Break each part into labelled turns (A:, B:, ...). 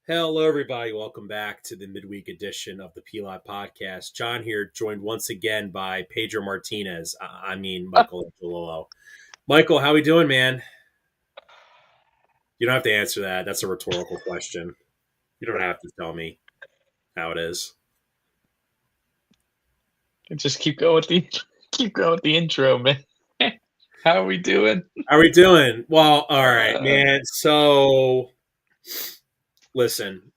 A: Hello, everybody. Welcome back to the midweek edition of the P-LotPodcast. John here, joined once again by Pedro Martinez. Michael Angelillo. Michael, how we doing, man? You don't have to answer that. That's a rhetorical question. You don't have to tell me how it is.
B: Just keep going with the intro, man. How are we doing?
A: How are we doing? Well, all right,
B: Uh,
A: man. So, listen,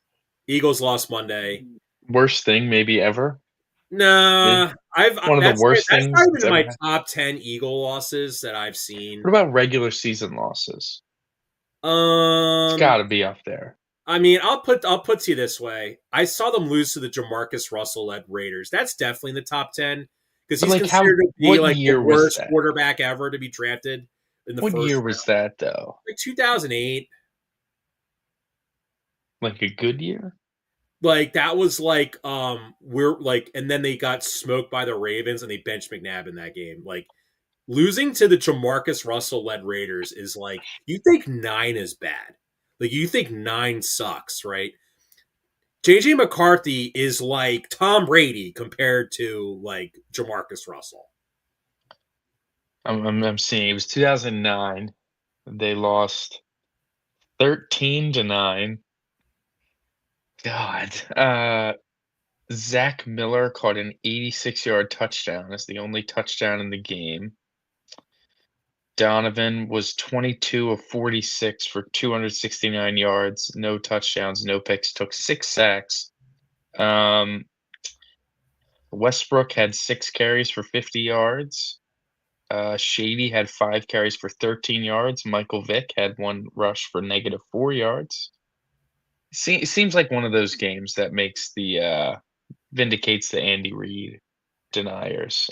A: Eagles lost Monday.
B: Worst thing maybe ever.
A: Nah, I've
B: One of the worst
A: that's
B: things
A: not even
B: that's
A: in
B: ever
A: my
B: happened.
A: top 10 Eagle losses that I've seen.
B: What about regular season losses? It's
A: Um,
B: got to be up there.
A: I'll put to you this way. I saw them lose to the Jamarcus Russell led Raiders. That's definitely in the top 10 because
B: But
A: he's
B: like, how?
A: considered to be
B: What
A: like the
B: year was
A: worst
B: that?
A: quarterback ever to be drafted in the
B: What
A: first
B: year
A: round,
B: was that though?
A: like 2008.
B: Like a good year?
A: Like that was like we're like, and then they got smoked by the Ravens and they benched McNabb in that game. Like losing to the Jamarcus Russell led Raiders is like you think 9 is bad. Like you think 9 sucks, right? JJ McCarthy is like Tom Brady compared to like Jamarcus Russell.
B: I'm seeing it was 2009. They lost 13-9. God. Zach Miller caught an 86-yard touchdown. That's the only touchdown in the game. Donovan was 22 of 46 for 269 yards, no touchdowns, no picks, took 6 sacks. Um, Westbrook had 6 carries for 50 yards. Shady had 5 carries for 13 yards. Michael Vick had 1 rush for -4 yards. Seems like one of those games that makes vindicates the Andy Reid deniers.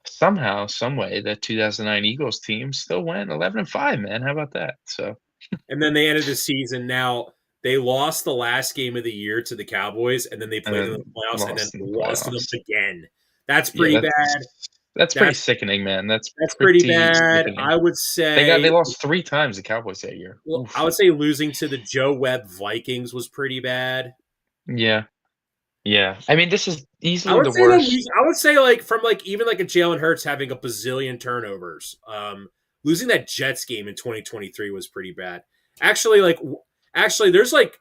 B: Somehow, some way, that 2009 Eagles team still went 11-5, man. How about that? So,
A: And then they ended the season. Now they lost the last game of the year to the Cowboys, and then they
B: and
A: played them in
B: then
A: the playoffs, and then
B: lost in the
A: lost to them
B: playoffs.
A: again. That's
B: Yeah,
A: pretty bad.
B: that's pretty
A: That's
B: sickening, man. That's
A: that's pretty
B: pretty
A: bad.
B: sickening.
A: I would
B: They
A: say.
B: lost 3 times, the Cowboys, that year.
A: Well, I
B: Oof.
A: would say losing to the Joe Webb Vikings was pretty bad.
B: Yeah, yeah. I mean, this is
A: I
B: easily
A: would
B: the
A: say
B: worst.
A: I would say like from like even like a Jalen Hurts having a bazillion turnovers. Losing that Jets game in 2023 was pretty bad. Actually, there's like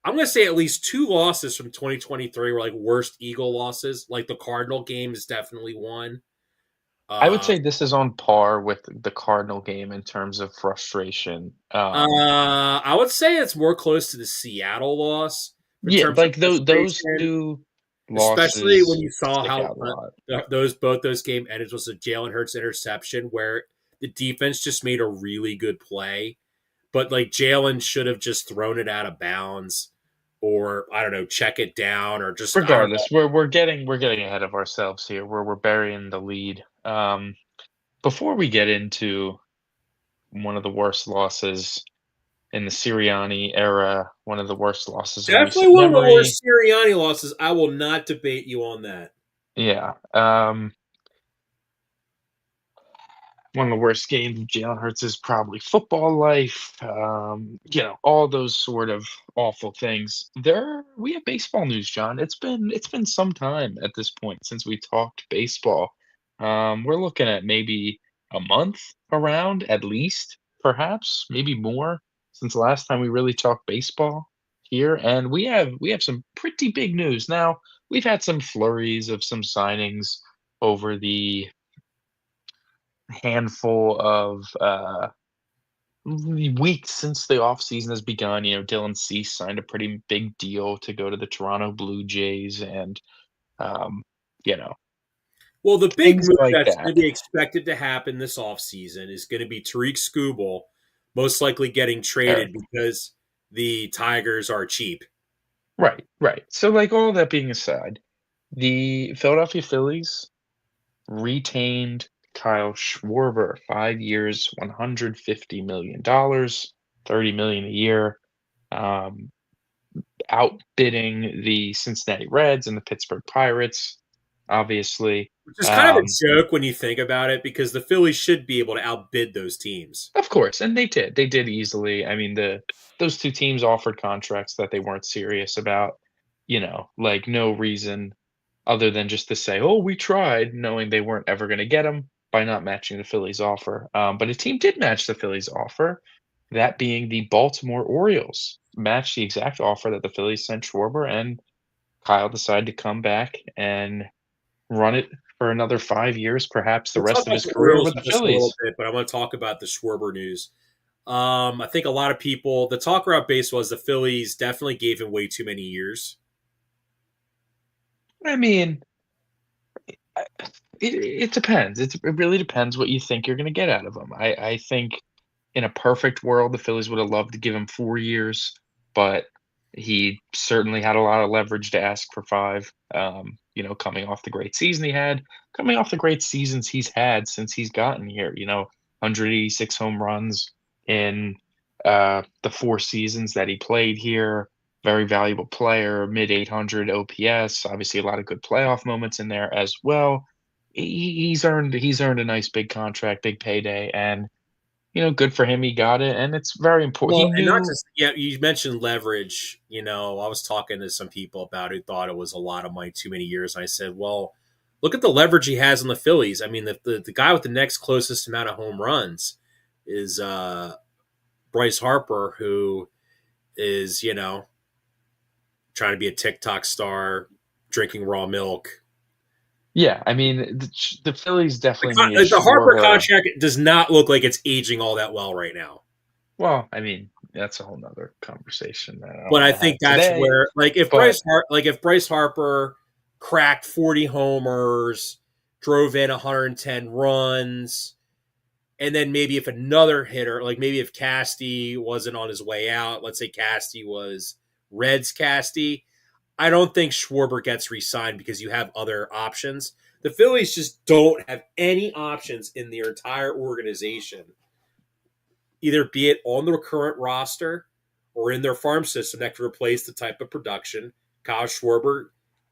A: I'm gonna say at least 2 losses from 2023 were like worst Eagle losses. Like the Cardinal game is definitely one.
B: I would
A: Uh,
B: say this is on par with the Cardinal game in terms of frustration.
A: I would say it's more close to the Seattle loss in
B: Yeah,
A: terms of
B: like those
A: frustration.
B: 2
A: Especially when
B: losses
A: you saw
B: stick
A: how
B: out a lot.
A: both those game ended was a Jalen Hurts interception where the defense just made a really good play, but like Jalen should have just thrown it out of bounds, or I don't know, check it down, or just I don't know.
B: Regardless, we're getting ahead of ourselves here. We're burying the lead. Before we get into one of the worst losses in the Sirianni era, one of the worst losses in
A: Definitely
B: recent
A: one of the
B: memory.
A: worst Sirianni losses. I will not debate you on that.
B: Yeah, one of the worst games of Jalen Hurts' probably football life. All those sort of awful things. We have baseball news, John. It's been some time at this point since we talked baseball. We're looking at maybe a month around at least, perhaps maybe more since the last time we really talked baseball here, and we have some pretty big news. Now, we've had some flurries of some signings over the handful of weeks since the offseason has begun. Dylan Cease signed a pretty big deal to go to the Toronto Blue Jays, and um, you know
A: Well, the big
B: things
A: move
B: like
A: that's
B: that.
A: going to be expected to happen this offseason is going to be Tariq Skubal most likely getting
B: Fair.
A: traded because the Tigers are cheap.
B: Right, right. So, like, all that being aside, the Philadelphia Phillies retained Kyle Schwarber, 5 years, $150 million, $30 million a year. Um, Outbidding the Cincinnati Reds and the Pittsburgh Pirates. obviously.
A: Which is kind of a
B: Um,
A: joke when you think about it, because the Phillies should be able to outbid those teams.
B: of course, and they did. They did easily. I mean, those 2 teams offered contracts that they weren't serious about, like, no reason other than just to say, "Oh, we tried," knowing they weren't ever gonna get him by not matching the Phillies' offer. But a team did match the Phillies' offer, that being the Baltimore Orioles, matched the exact offer that the Phillies sent Schwarber, and Kyle decided to come back and run it for another 5 years, perhaps the
A: We'll talk
B: rest of
A: about
B: his
A: the
B: career
A: Orioles
B: with
A: in
B: the
A: just a little
B: Phillies.
A: bit, but I want to talk about the Schwarber news. I think a lot of people, the talk around baseball is the Phillies definitely gave him way too many years.
B: I mean, I it depends. It really depends what you think you're gonna get out of him. I think in a perfect world, the Phillies would have loved to give him 4 years, but he certainly had a lot of leverage to ask for 5, coming off the great season he had, coming off the great seasons he's had since he's gotten here, 186 home runs in, the 4 seasons that he played here, very valuable player, mid-800 OPS, obviously a lot of good playoff moments in there as well. He's earned a nice big contract, big payday, and good for him, he got it, and it's very important.
A: Well,
B: He
A: and not
B: knew.
A: just, yeah, you mentioned leverage. I was talking to some people about who thought it was a lot of money, too many years. And I said, well, look at the leverage he has on the Phillies. I mean, the guy with the next closest amount of home runs is Bryce Harper, who is, trying to be a TikTok star, drinking raw milk.
B: Yeah, I mean, the Phillies
A: The,
B: definitely
A: con-
B: needed
A: the Harper
B: Schwarber.
A: contract does not look like it's aging all that well right now.
B: Well, I mean, that's a whole nother conversation that I don't
A: But I
B: wanna
A: think
B: have
A: that's
B: today,
A: where, like,
B: but
A: If Bryce Harper cracked 40 homers, drove in 110 runs, and then maybe if another hitter, like maybe if Casty wasn't on his way out, let's say Casty was Reds Casty, I don't think Schwarber gets re-signed because you have other options. The Phillies just don't have any options in their entire organization, either be it on the current roster or in their farm system, that could replace the type of production Kyle Schwarber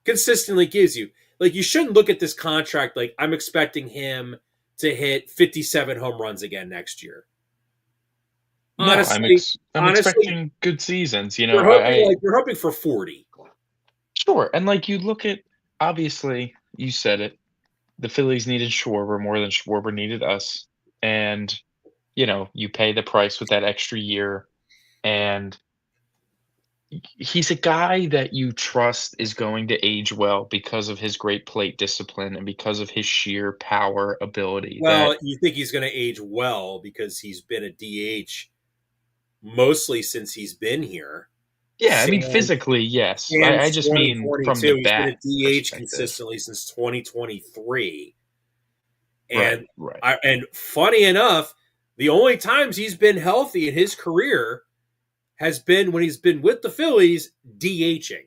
A: consistently gives you. Like, you shouldn't look at this contract like I'm expecting him to hit 57 home runs again next year.
B: no,
A: Honestly,
B: I'm
A: honestly,
B: expecting good seasons,
A: you're hoping for 40.
B: sure, and, like, you look at obviously, you said it, the Phillies needed Schwarber more than Schwarber needed us, and, you pay the price with that extra year, and he's a guy that you trust is going to age well because of his great plate discipline and because of his sheer power ability that
A: Well, you think he's going to age well because he's been a DH mostly since he's been here.
B: yeah, I mean,
A: Sans
B: physically, yes. I
A: Since
B: just mean from the
A: 2022. He's been a
B: bat
A: DH
B: perspective.
A: consistently since 2023.
B: Right,
A: And
B: right.
A: funny enough, the only times he's been healthy in his career has been when he's been with the Phillies DHing.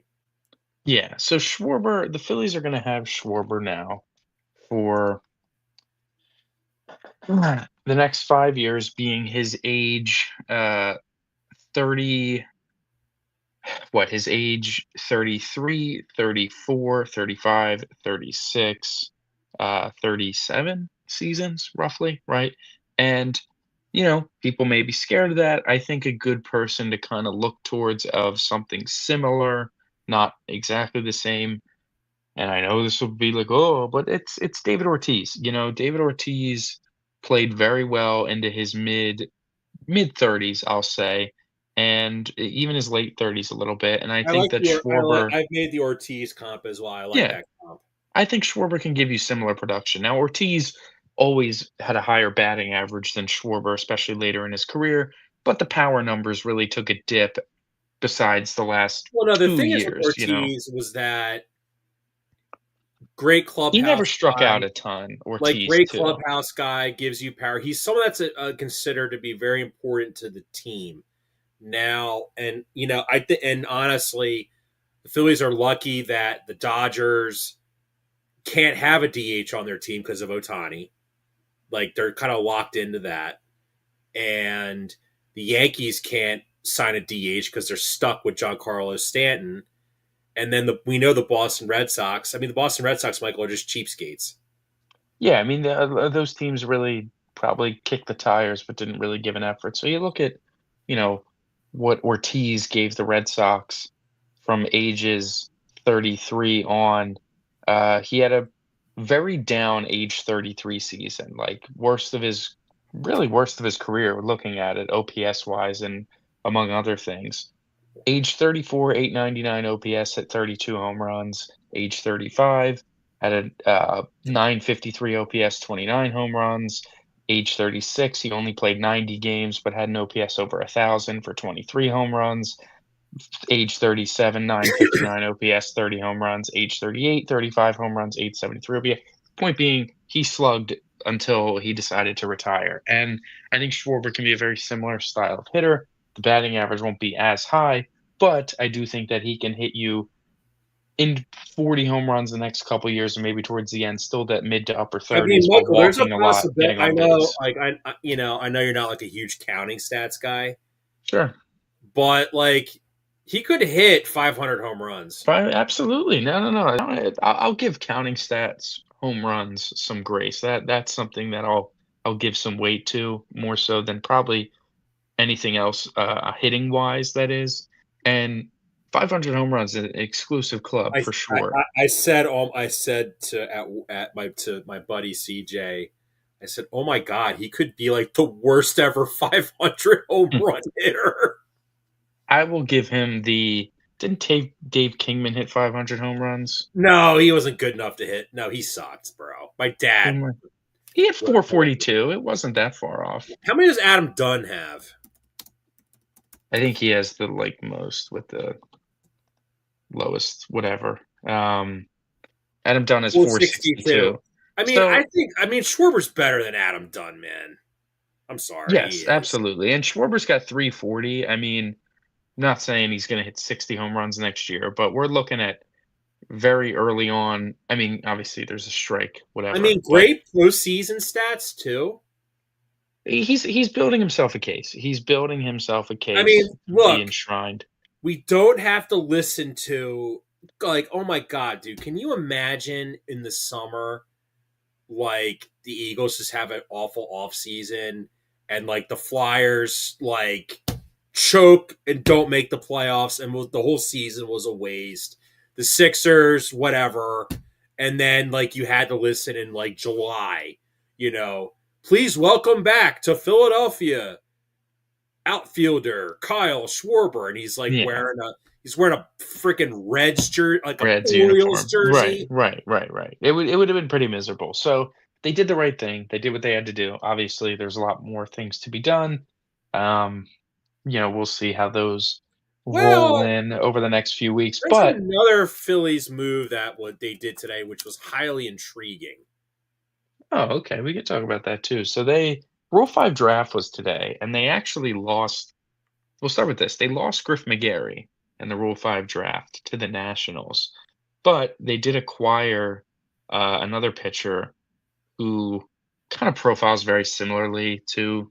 B: Yeah, so Schwarber the Phillies are gonna have Schwarber now for the next 5 years being his age, 30 his age 33, 34, 35, 36, 37 seasons roughly, right? And people may be scared of that. I think a good person to kind of look towards of something similar, not exactly the same. And I know this will be like, oh, but it's David Ortiz. David Ortiz played very well into his mid 30s, I'll say, and even his late 30s a little bit. And I think that Schwarber,
A: I've made the Ortiz comp as well. I like
B: yeah,
A: that comp.
B: I think Schwarber can give you similar production. Now, Ortiz always had a higher batting average than Schwarber, especially later in his career, but the power numbers really took a dip besides the last
A: Well, no, the
B: 2
A: thing is with
B: years.
A: Ortiz was that great
B: He never
A: clubhouse
B: struck
A: guy,
B: out a ton,
A: like
B: Ortiz
A: great
B: too.
A: clubhouse guy, gives you power. He's someone that's considered to be very important to the team now. And I think, and honestly, the Phillies are lucky that the Dodgers can't have a DH on their team because of Otani. Like, they're kind of locked into that, and the Yankees can't sign a DH because they're stuck with Giancarlo Stanton. And then we know the Boston Red Sox. I mean, the Boston Red Sox, Michael, are just cheapskates.
B: Yeah, I mean, those teams really probably kicked the tires, but didn't really give an effort. So you look at, you know, what Ortiz gave the Red Sox from ages 33 on. He had a very down age 33 season, like worst of his career, looking at it OPS wise and among other things. Age 34, 899 OPS, hit 32 home runs. Age 35, had a 953 OPS, 29 home runs. Age 36, he only played 90 games, but had an OPS over 1,000 for 23 home runs. Age 37, 959 OPS, 30 home runs. Age 38, 35 home runs, 873 OPS. Point being, he slugged until he decided to retire. And I think Schwarber can be a very similar style of hitter. The batting average won't be as high, but I do think that he can hit you in 40 home runs the next couple years, and maybe towards the end, still that mid to upper
A: I mean,
B: 30s, but
A: Michael, there's a
B: walking a lot,
A: possibility.
B: getting
A: I
B: on
A: know,
B: base.
A: like I know you're not like a huge counting stats guy,
B: Sure.
A: but like he could hit 500 home runs.
B: Absolutely. No, no, no. I'll give counting stats, home runs, some grace. That's something that I'll give some weight to more so than probably anything else, hitting wise. That is, and 500 home runs is an exclusive club
A: I
B: for
A: I,
B: sure.
A: I said to my buddy CJ, I said, "Oh my God, he could be like the worst ever 500 home
B: Hmm.
A: run hitter."
B: I will give him the. Didn't Dave Kingman hit 500 home runs?
A: No, he wasn't good enough to hit. No, he sucked, bro. My dad.
B: Kingman. He had 442. It wasn't that far off.
A: How many does Adam Dunn have?
B: I think he has the like most with the lowest, whatever. Adam Dunn is
A: 462.
B: 462.
A: I mean,
B: So,
A: I mean Schwarber's better than Adam Dunn, man. I'm sorry, he
B: yes,
A: is.
B: absolutely. And Schwarber's got 340. I mean, not saying he's going to hit 60 home runs next year, but we're looking at very early on. I mean, obviously there's a strike,
A: I
B: whatever,
A: mean,
B: but
A: great postseason stats too.
B: he's building himself a case. He's building himself a
A: I mean,
B: case to be
A: look,
B: enshrined.
A: we don't have to listen to like, oh my god, dude, can you imagine in the summer like the Eagles just have an awful off season and like the Flyers like choke and don't make the playoffs and the whole season was a waste. The Sixers, whatever, and then like you had to listen in like July, you know, please welcome back to Philadelphia outfielder Kyle Schwarber, and
B: Yeah.
A: he's wearing a freaking Reds jersey, like a
B: Reds
A: Orioles
B: uniform. Right,
A: jersey.
B: right, right, right. It would have been pretty miserable. So they did the right thing. They did what they had to do. Obviously, there's a lot more things to be done. Um, we'll see how those roll
A: Well,
B: in over the next few weeks.
A: there's
B: But
A: another Phillies move that what they did today, which was highly intriguing.
B: oh, okay, we could talk about that too. So they Rule 5 draft was today, and they actually lost. We'll start with this. They lost Griff McGarry in the Rule 5 draft to the Nationals, but they did acquire another pitcher who kind of profiles very similarly to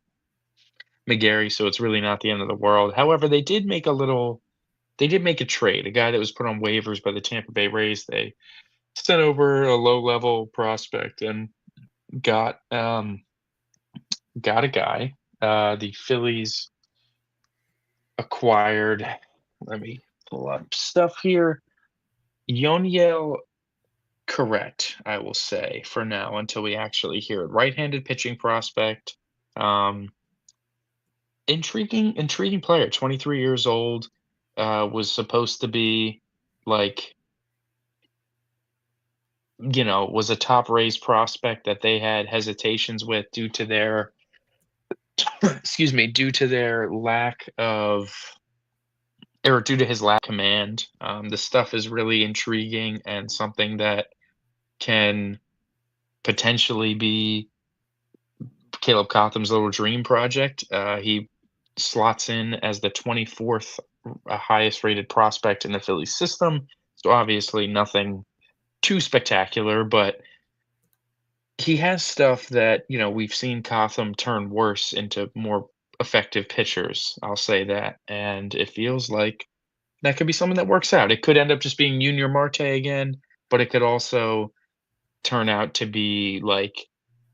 B: McGarry, so it's really not the end of the world. However, they did make a trade, a guy that was put on waivers by the Tampa Bay Rays. They sent over a low-level prospect and got got a guy. The Phillies acquired. Let me pull up stuff here. Yoniel Correct, I will say for now until we actually hear it. Right-handed pitching prospect. Um, intriguing player, 23 years old, was supposed to be like, was a top raised prospect that they had hesitations with due to their excuse me, due to their lack of or due to his lack of command. The stuff is really intriguing and something that can potentially be Caleb Cotham's little dream project. He slots in as the 24th highest rated prospect in the Phillies system. So obviously nothing too spectacular, but he has stuff that, we've seen Cotham turn worse into more effective pitchers. I'll say that. And it feels like That could be something that works out. It could end up just being Junior Marte again, but it could also turn out to be like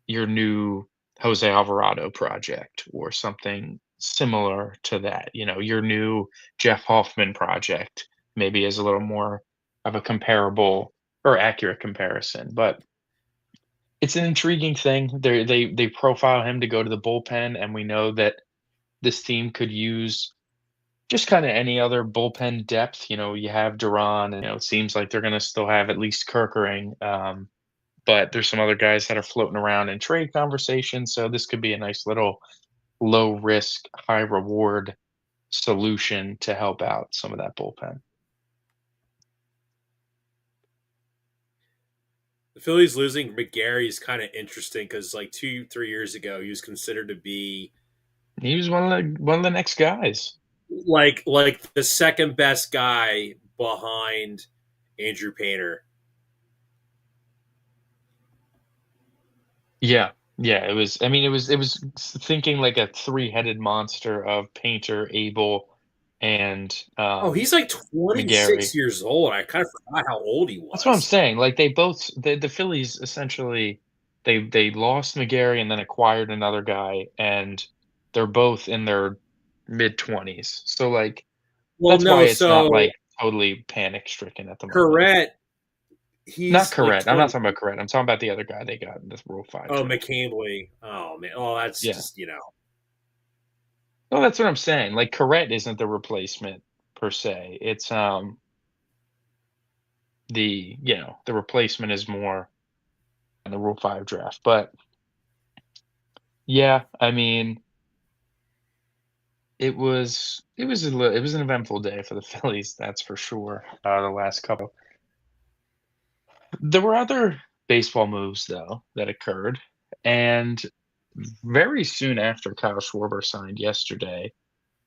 B: your new Jose Alvarado project or something similar to that. Your new Jeff Hoffman project maybe is a little more of a comparable or accurate comparison. But it's an intriguing thing. They profile him to go to the bullpen, and we know that this team could use just kinda any other bullpen depth. You have Duran, and, it seems like they're gonna still have at least Kerkering, but there's some other guys that are floating around in trade conversation, so this could be a nice little low risk, high reward solution to help out some of that bullpen.
A: The Phillies losing McGarry is kind of interesting because like 2, 3 years ago, he was considered to be
B: He was one of the next guys.
A: like the second best guy behind Andrew Painter.
B: Yeah. Yeah, it was thinking like a three-headed monster of Painter, Abel, and,
A: Oh, he's like 26
B: McGarry.
A: years old. I kind of forgot how old he
B: That's what I'm
A: was.
B: saying, like, the Phillies essentially they lost McGarry and then acquired another guy, and they're both in their mid-20s. So, like,
A: Well,
B: that's why
A: no,
B: it's not,
A: so
B: like, totally panic-stricken at the moment.
A: Corrette,
B: Not
A: he's like
B: Correct. I'm not
A: 20.
B: talking about Correct. I'm talking about the other guy they got in this Rule 5
A: Oh,
B: draft.
A: McCambly. Oh man. Oh, that's
B: Yeah.
A: just
B: Well, that's what I'm saying, like, Correct isn't the replacement per se. It's, the replacement is more in the Rule 5 draft, but, yeah, I mean it was an eventful day for the Phillies, that's for sure, the last couple. There were other baseball moves, though, that occurred, and very soon after Kyle Schwarber signed yesterday,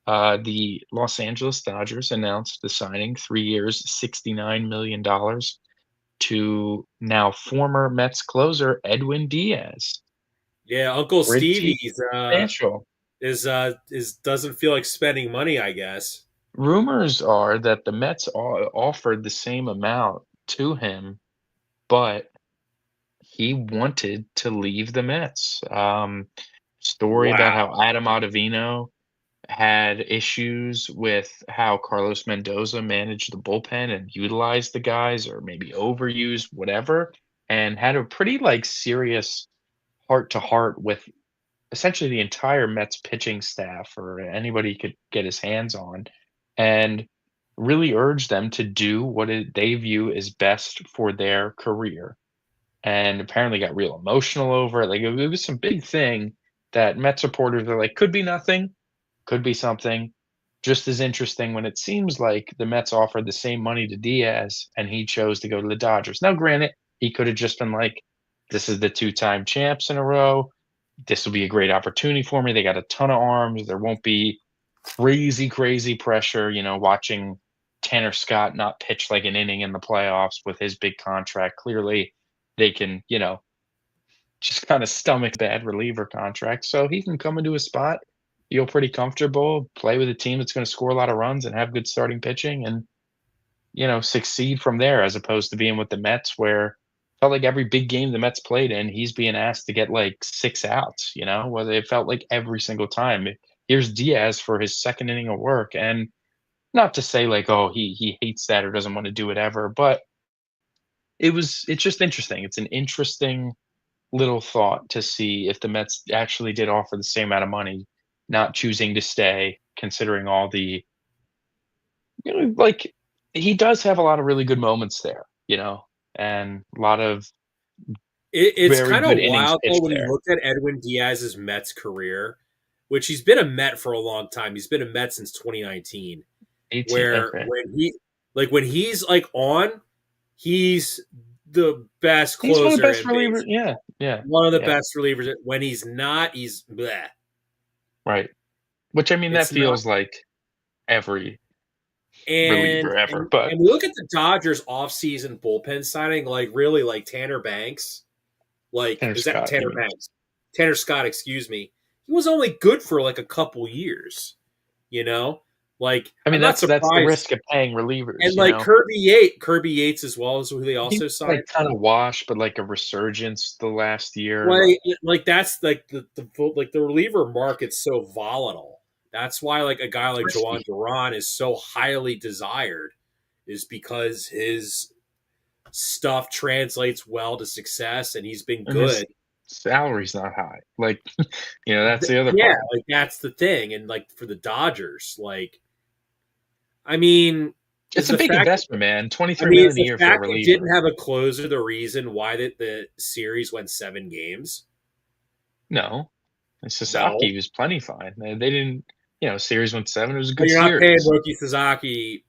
B: the Los Angeles Dodgers announced the signing, 3 years, $69 million to now former Mets closer Edwin Diaz.
A: yeah. Uncle
B: Pretty
A: Stevie's
B: substantial.
A: is doesn't feel like spending money. I guess.
B: Rumors are that the Mets offered the same amount to him, but he wanted to leave the Mets. Story about how
A: Wow.
B: Adam Ottavino had issues with how Carlos Mendoza managed the bullpen and utilized the guys or maybe overused, whatever, and had a pretty like serious heart to heart with essentially the entire Mets pitching staff or anybody he could get his hands on, and really urged them to do what they view as best for their career. And apparently got real emotional over it. Like it was some big thing that Mets supporters are like, could be nothing, could be something. Just as interesting when it seems like the Mets offered the same money to Diaz and he chose to go to the Dodgers. Now, granted, he could have just been like, this is the two-time champs in a row. This will be a great opportunity for me. They got a ton of arms. There won't be crazy, crazy pressure, watching Tanner Scott not pitch like an inning in the playoffs with his big contract. Clearly, they can, just kind of stomach bad reliever contract. So he can come into a spot, feel pretty comfortable, play with a team that's going to score a lot of runs and have good starting pitching and, succeed from there as opposed to being with the Mets where felt like every big game the Mets played in, he's being asked to get like 6 outs, whether it felt like every single time. Here's Diaz for his second inning of work. And not to say like, oh, he hates that or doesn't want to do it ever, but it's just interesting. It's an interesting little thought to see if the Mets actually did offer the same amount of money, not choosing to stay, considering all the, like he does have a lot of really good moments there, and a lot of
A: It's
B: very
A: kind
B: good
A: of
B: innings
A: wild though
B: pitched
A: when you
B: there.
A: look at Edwin Diaz's Mets career, which he's been a Met for a long time. He's been a Met since 2019.
B: 18,
A: Where
B: okay.
A: when he's like on, he's the best
B: He's one of the
A: closer
B: best
A: in
B: relievers.
A: base.
B: Yeah, yeah,
A: One of the
B: yeah,
A: best relievers. When he's not, he's bleh.
B: right. Which I mean, that
A: It's not.
B: feels like every
A: And
B: reliever ever,
A: and
B: but
A: and we look at the Dodgers offseason bullpen signing, like really like Tanner Banks. Like,
B: Tanner
A: is that
B: Scott, you
A: Tanner
B: mean?
A: Banks? Tanner Scott, excuse me. He was only good for like a couple years, you know? Like,
B: I mean,
A: I'm not
B: that's the
A: surprised.
B: risk of paying relievers,
A: And
B: you
A: like
B: know?
A: Kirby Yates as well is who they
B: He
A: also
B: was, like,
A: signed.
B: kinda washed, but, like, a resurgence the last year, like
A: Like that's like the reliever market's so volatile. That's why like a guy like Joan
B: especially
A: Duran is so highly desired, is because his stuff translates well to success and he's been
B: and his
A: good.
B: salary's not high, like, that's the other
A: Yeah,
B: part.
A: like that's the thing. And like for the Dodgers, like I mean, is
B: It's a
A: the
B: big
A: fact
B: investment, man,
A: I
B: 23
A: mean, is
B: million a
A: the
B: year for a
A: fact they didn't
B: reliever.
A: have a closer the reason why the series went 7 games?
B: No, and
A: No.
B: Sasaki was plenty fine. They didn't series went 7, it was a
A: But
B: good
A: you're not paying
B: series.
A: Roki Sasaki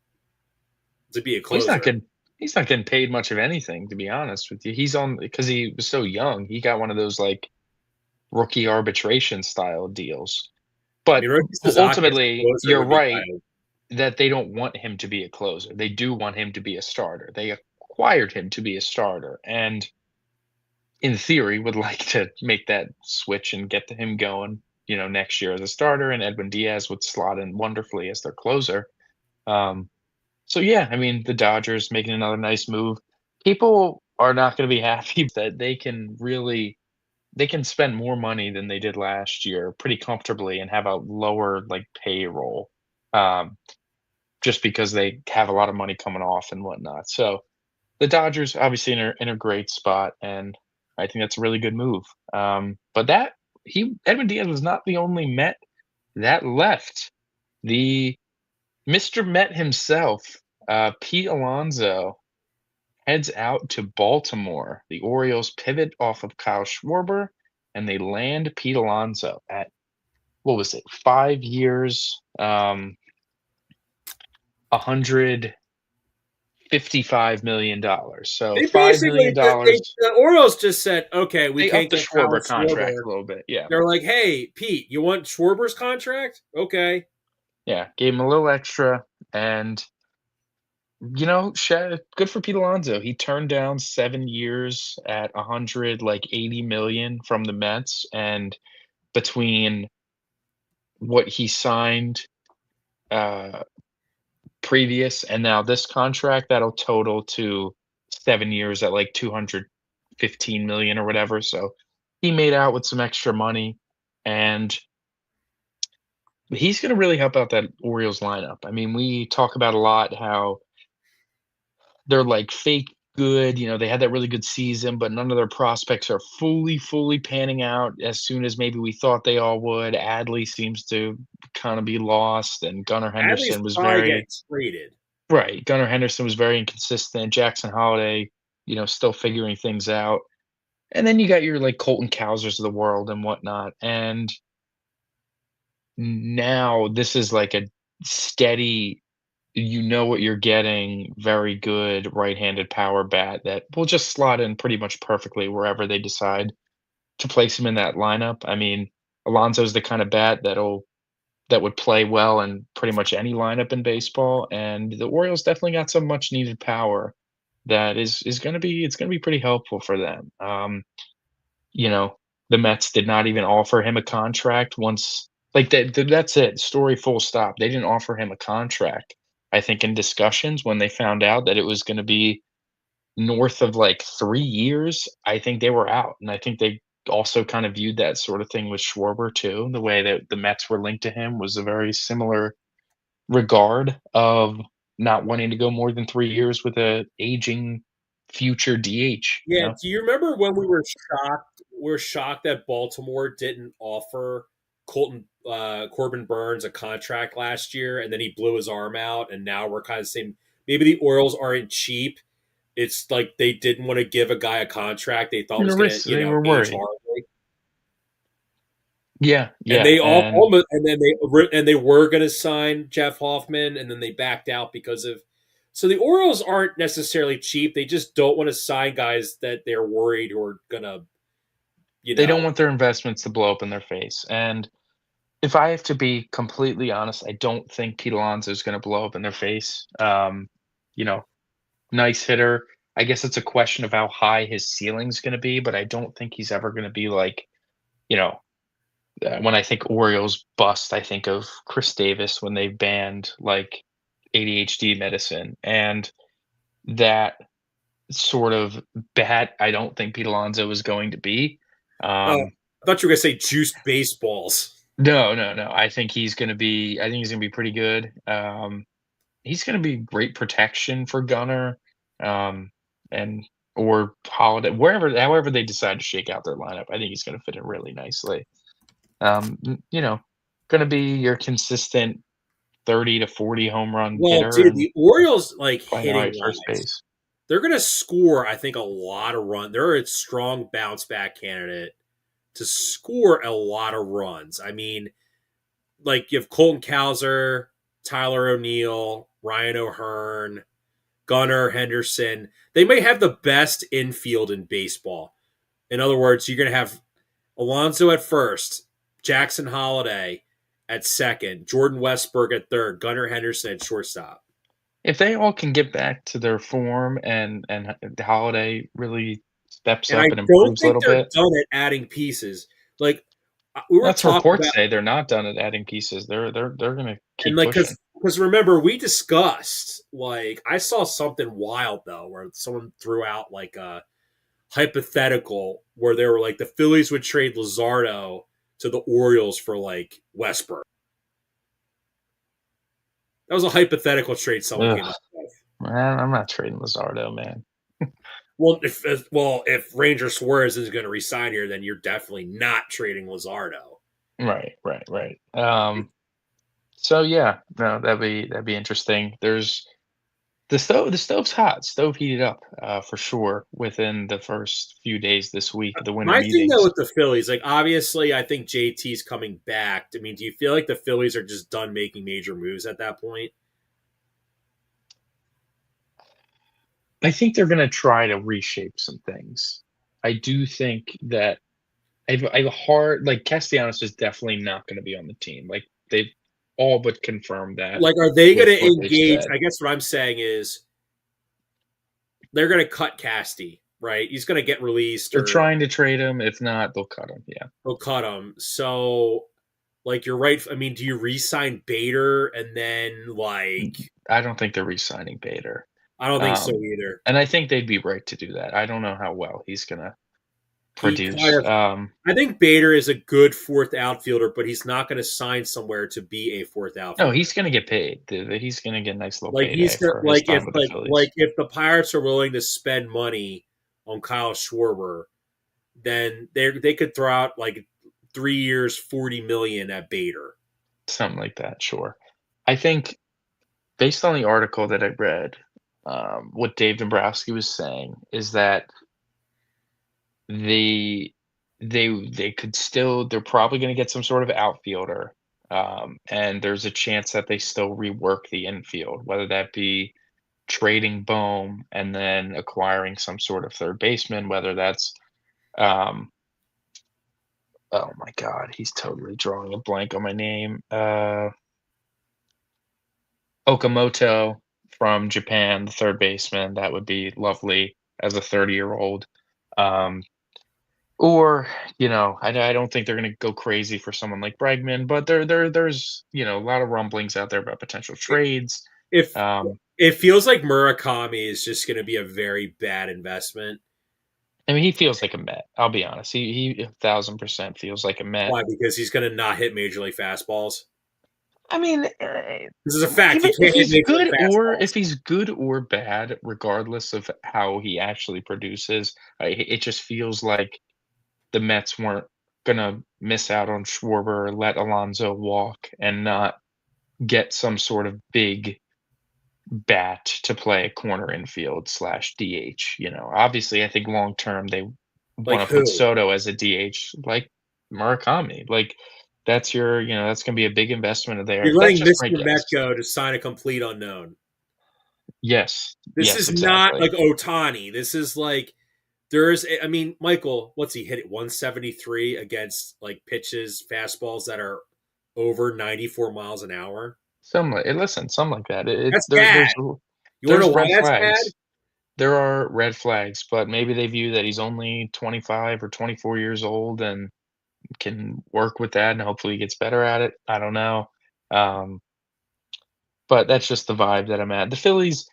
A: to be a
B: Well,
A: closer.
B: he's not getting paid much of anything, to be honest with you. He's on because he was so young, he got one of those, like, rookie arbitration style deals.
A: I
B: But
A: mean, Roki Sasaki as a
B: ultimately,
A: closer
B: you're
A: would be
B: right
A: kind of.
B: that they don't want him to be a closer. They do want him to be a starter. They acquired him to be a starter, and in theory, would like to make that switch and get to him going, next year as a starter, and Edwin Diaz would slot in wonderfully as their closer. Um, so yeah, I mean, the Dodgers making another nice move. People are not going to be happy that they can spend more money than they did last year pretty comfortably and have a lower like payroll, um, just because they have a lot of money coming off and whatnot. So the Dodgers obviously in a great spot, and I think that's a really good move. But that he Edwin Diaz was not the only Met that left. The Mr. Met himself, Pete Alonso, heads out to Baltimore. The Orioles pivot off of Kyle Schwarber, and they land Pete Alonso at what was it, 5 years, $155 million. So
A: They
B: $5
A: basically
B: million dollars.
A: the Orioles just said, okay, we
B: They
A: can't
B: upped the
A: get Kyle
B: Schwarber contract
A: Schwarber.
B: a little bit. Yeah,
A: They're like, hey, Pete, you want Schwarber's contract? Okay.
B: yeah, gave him a little extra, and good for Pete Alonso. He turned down 7 years at 80 million from the Mets, and between what he signed uh, previous and now this contract, that'll total to 7 years at like 215 million or whatever. So he made out with some extra money, and he's going to really help out that Orioles lineup. I mean, we talk about a lot how they're like fake good. They had that really good season, but none of their prospects are fully panning out as soon as maybe we thought they all would. Adley seems to kind of be lost, and Gunnar
A: Adley's
B: Henderson was
A: probably getting
B: very
A: traded.
B: right. Gunnar Henderson was very inconsistent. Jackson Holiday, still figuring things out. And then you got your like Colton Cowsers of the world and whatnot. And now this is like a steady, what you're getting, very good right-handed power bat that will just slot in pretty much perfectly wherever they decide to place him in that lineup. I mean, Alonso's the kind of bat that would play well in pretty much any lineup in baseball, and the Orioles definitely got some much needed power that is going to be it's going to be pretty helpful for them. You know, the Mets did not even offer him a contract once. Like that's it. Story full stop. They didn't offer him a contract. I think in discussions when they found out that it was going to be north of like 3 years, I think they were out, and I think they also kind of viewed that sort of thing with Schwarber too. The way that the Mets were linked to him was a very similar regard of not wanting to go more than 3 years with a aging future DH.
A: Yeah. Do you remember when we were shocked? We're shocked that Baltimore didn't offer Corbin Burns a contract last year, and then he blew his arm out, and now we're kind of saying maybe the Orioles aren't cheap. It's like they didn't want to give a guy a contract they thought
B: And
A: was
B: the
A: going to,
B: risks, they were
A: age
B: worried.
A: horribly.
B: Yeah,
A: And
B: yeah,
A: they all
B: and
A: almost, and they were going to sign Jeff Hoffman, and then they backed out because of. So the Orioles aren't necessarily cheap. They just don't want to sign guys that they're worried who are gonna, you
B: they don't
A: know.
B: want their investments to blow up in their face. And if I have to be completely honest, I don't think Pete Alonso is going to blow up in their face. You know, nice hitter. I guess it's a question of how high his ceiling's going to be, but I don't think he's ever going to be like, you know, When I think Orioles bust, I think of Chris Davis when they banned, like, ADHD medicine, and that sort of bat I don't think Pete Alonso is going to be.
A: Oh,
B: Um,
A: I thought you were gonna say juiced baseballs.
B: no, no, no, I think he's gonna be pretty good. He's gonna be great protection for Gunner, and or Holiday, however they decide to shake out their lineup, I think he's gonna fit in really nicely. You know, gonna be your consistent 30 to 40 home run
A: Well,
B: hitter
A: dude,
B: and
A: the Orioles, like,
B: playing all
A: hitting
B: right first
A: wise,
B: base.
A: they're gonna score, I think, a lot of runs. They're a strong bounce back candidate to score a lot of runs. I mean, like you have Colton Cowser, Tyler O'Neill, Ryan O'Hearn, Gunnar Henderson. They may have the best infield in baseball. In other words, you're going to have Alonso at first, Jackson Holiday at second, Jordan Westberg at third, Gunnar Henderson at shortstop.
B: If they all can get back to their form and Holiday really steps
A: And I
B: up and
A: don't
B: improves a
A: think
B: little
A: they're
B: bit.
A: done at adding pieces. Like we were
B: That's
A: talking
B: reports
A: about,
B: say they're not done at adding pieces. They're gonna
A: and
B: keep
A: like
B: pushing.
A: because remember we discussed, like I saw something wild though where someone threw out like a hypothetical where they were like the Phillies would trade Luzardo to the Orioles for like Westbrook. That was a hypothetical trade someone
B: Ugh,
A: came up with.
B: man, I'm not trading Luzardo, man.
A: If Ranger Suarez is going to resign here, then you're definitely not trading Luzardo.
B: Right, right, right. So yeah, no, that'd be interesting. There's the stove's hot. Stove heated up, for sure within the first few days this week, the winter
A: My thing though
B: meetings.
A: with the Phillies, like obviously, I think JT's coming back. I mean, do you feel like the Phillies are just done making major moves at that point?
B: I think they're gonna try to reshape some things. I do think that I've hard like Castellanos is definitely not gonna be on the team. Like they've all but confirmed that
A: Like, are they going
B: with
A: to
B: what they've
A: engage?
B: said.
A: I guess what I'm saying is they're going to cut Casty, right? He's going to get released
B: They're
A: or
B: trying to trade him. If not, they'll cut him. Yeah.
A: they'll cut him. So, like, you're right. I mean, do you re-sign Bader and then like?
B: I don't think they're re-signing Bader.
A: I don't think so
B: Um,
A: either.
B: and I think they'd be right to do that. I don't know how well he's gonna
A: He kind
B: produce.
A: of. I think Bader is a good fourth outfielder, but he's not going to sign somewhere to be a fourth
B: No,
A: outfielder.
B: he's gonna get paid. He's gonna get a nice little
A: Like he's
B: payday
A: got
B: for his
A: like if
B: time with the Phillies.
A: like if the Pirates are willing to spend money on Kyle Schwarber, then they could throw out like 3 years, 40 million at Bader.
B: Something like that, sure. I think based on the article that I read, what Dave Dombrowski was saying is that the they could still they're probably going to get some sort of outfielder, and there's a chance that they still rework the infield, whether that be trading Bohm and then acquiring some sort of third baseman, whether that's um, oh my god, he's totally drawing a blank on my name. Okamoto from Japan, the third baseman, that would be lovely as a 30-year-old. Um, or, I don't think they're gonna go crazy for someone like Bregman, but there's, a lot of rumblings out there about potential trades.
A: If
B: Um,
A: it feels like Murakami is just going to be a very bad investment.
B: I mean, he feels like a Met, I'll be honest. He 1,000% feels like a Met.
A: Why? Because he's going to not hit major league fastballs.
B: I mean,
A: This is a fact. He
B: even if
A: can't hit
B: he's
A: major league
B: good or
A: fastballs.
B: if he's good or bad, regardless of how he actually produces, it just feels like the Mets weren't gonna miss out on Schwarber, let Alonso walk, and not get some sort of big bat to play corner infield slash DH. Obviously, I think long term they
A: Like
B: want to put
A: who?
B: Soto as a DH, like Murakami. Like that's gonna be a big investment there.
A: You're
B: That's
A: letting
B: just my
A: Mr. Met
B: guess.
A: go to sign a complete unknown.
B: Yes,
A: This
B: yes,
A: is not
B: exactly.
A: like Otani. This is like I mean, Michael, what's he hit it 173 against like pitches, fastballs that are over 94 miles an hour?
B: Something like that. It
A: That's
B: there
A: bad. You want to
B: there's
A: know why
B: red
A: that's bad?
B: flags. There are red flags, but maybe they view that he's only 25 or 24 years old, and can work with that and hopefully he gets better at it. I don't know. Um, but that's just the vibe that I'm at. The Phillies,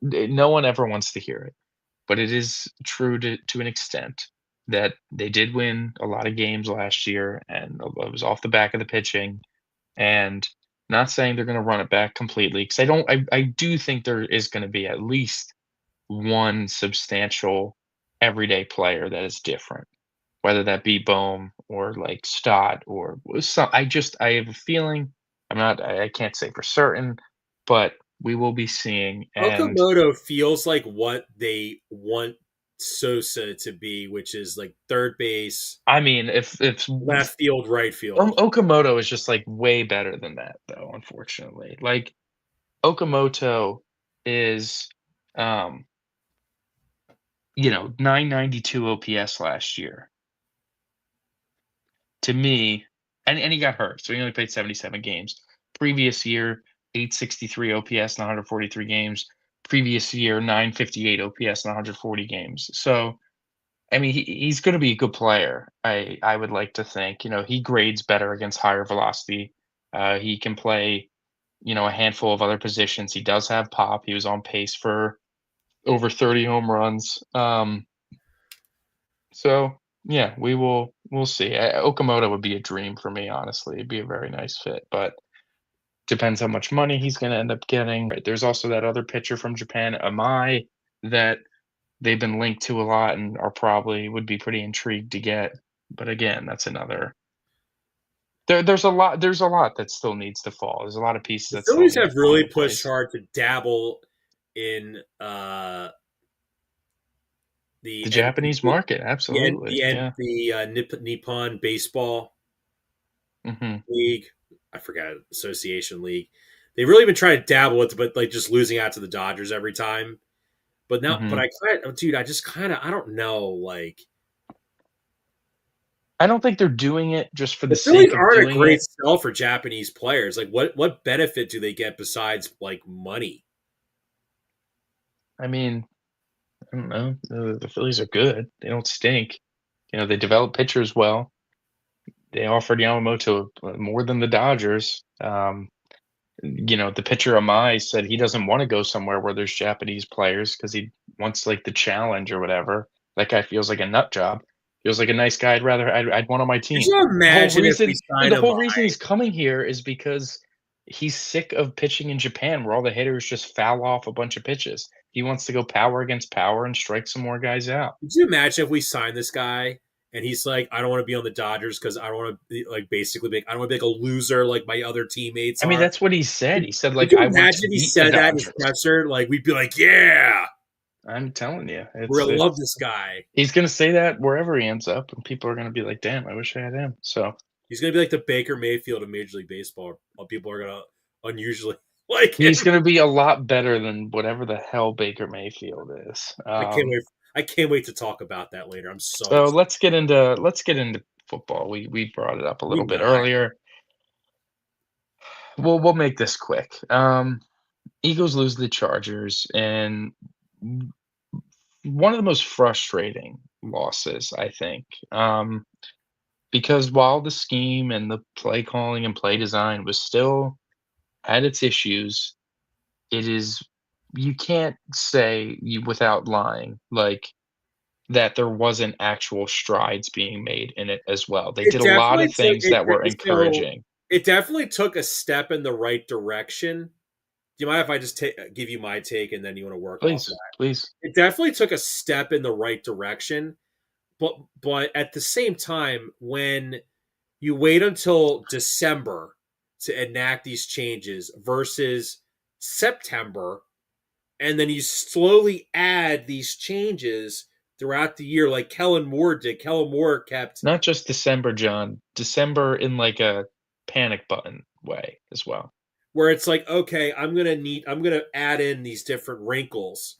B: no one ever wants to hear it, but it is true to an extent that they did win a lot of games last year, and it was off the back of the pitching. And not saying they're going to run it back completely, because I do think there is going to be at least one substantial everyday player that is different, whether that be Bohm or like Stott or some. I have a feeling. I can't say for certain, but we will be seeing. And
A: Okamoto feels like what they want Sosa to be, which is like third base,
B: I mean, if
A: left field, right field.
B: Okamoto is just like way better than that, though. Unfortunately, like Okamoto is, um, 992 OPS last year. To me, and he got hurt, so he only played 77 games. Previous year, 863 OPS in 143 games. Previous year, 958 OPS in 140 games. So, I mean, he's going to be a good player. I would like to think. He grades better against higher velocity. He can play, a handful of other positions. He does have pop. He was on pace for over 30 home runs. So yeah, we'll see. Okamoto would be a dream for me, honestly. It'd be a very nice fit, but depends how much money he's going to end up getting. Right, there's also that other pitcher from Japan, Amai, that they've been linked to a lot and are probably would be pretty intrigued to get. But again, that's another. There's a lot that still needs to fall. There's a lot of pieces
A: The
B: that still
A: Phillies
B: need to
A: have
B: fall
A: really
B: into
A: pushed
B: place.
A: hard to dabble in
B: The
A: the
B: Japanese market, absolutely, yeah.
A: Nippon Baseball
B: Hmm.
A: League. I forgot Association League. They've really been trying to dabble with it, but like just losing out to the Dodgers every time. But now, but
B: Hmm.
A: I kind of, dude, I just kind of, I don't know. Like
B: I don't think they're doing it just for the
A: the Phillies
B: sake of
A: aren't a
B: doing
A: great
B: it.
A: sell for Japanese players. Like what benefit do they get besides like money?
B: I mean, I don't know. The Phillies are good. They don't stink. They develop pitchers well. They offered Yamamoto more than the Dodgers. The pitcher Amai said he doesn't want to go somewhere where there's Japanese players because he wants like the challenge or whatever. That guy feels like a nut job. Feels like a nice guy. I'd want on my
A: Could
B: team.
A: you
B: The whole
A: imagine if we
B: reason,
A: sign
B: the
A: him?
B: whole reason he's coming here is because he's sick of pitching in Japan, where all the hitters just foul off a bunch of pitches. He wants to go power against power and strike some more guys out.
A: Could you imagine if we sign this guy and he's like, I don't want to be on the Dodgers because I don't want to be like basically I don't want to be like a loser like my other teammates
B: I mean,
A: are.
B: that's what he said. He said,
A: Could
B: like,
A: you
B: "I want
A: imagine
B: to
A: if he
B: beat the
A: said that in his
B: Dodgers."
A: presser? Like we'd be like, yeah,
B: I'm telling you,
A: we're
B: it's
A: gonna love
B: it's
A: this guy.
B: he's gonna say that wherever he ends up, and people are gonna be like, "Damn, I wish I had him." So
A: He's gonna be like the Baker Mayfield of Major League Baseball. People are gonna unusually like
B: he's
A: him.
B: gonna be a lot better than whatever the hell Baker Mayfield is.
A: I can't wait. I can't wait to talk about that later. I'm so
B: So
A: excited.
B: let's get into football. We brought it up a
A: We
B: little bit
A: know.
B: earlier. We'll make this quick. Eagles lose to the Chargers, and one of the most frustrating losses, I think. Because while the scheme and the play calling and play design was still had its issues, it is you can't say you without lying, like, that there wasn't actual strides being made in it as well. They
A: It
B: did a lot
A: definitely
B: of
A: took
B: things
A: it.
B: that were
A: So
B: encouraging.
A: it definitely took a step in the right direction. Do you mind if I just give you my take and then you want to work off
B: Please,
A: that?
B: please.
A: It definitely took a step in the right direction, but at the same time, when you wait until December to enact these changes versus September, and then you slowly add these changes throughout the year, like Kellen Moore did. Kellen Moore kept
B: Not just December, John. December in like a panic button way as well.
A: where it's like, okay, I'm gonna add in these different wrinkles,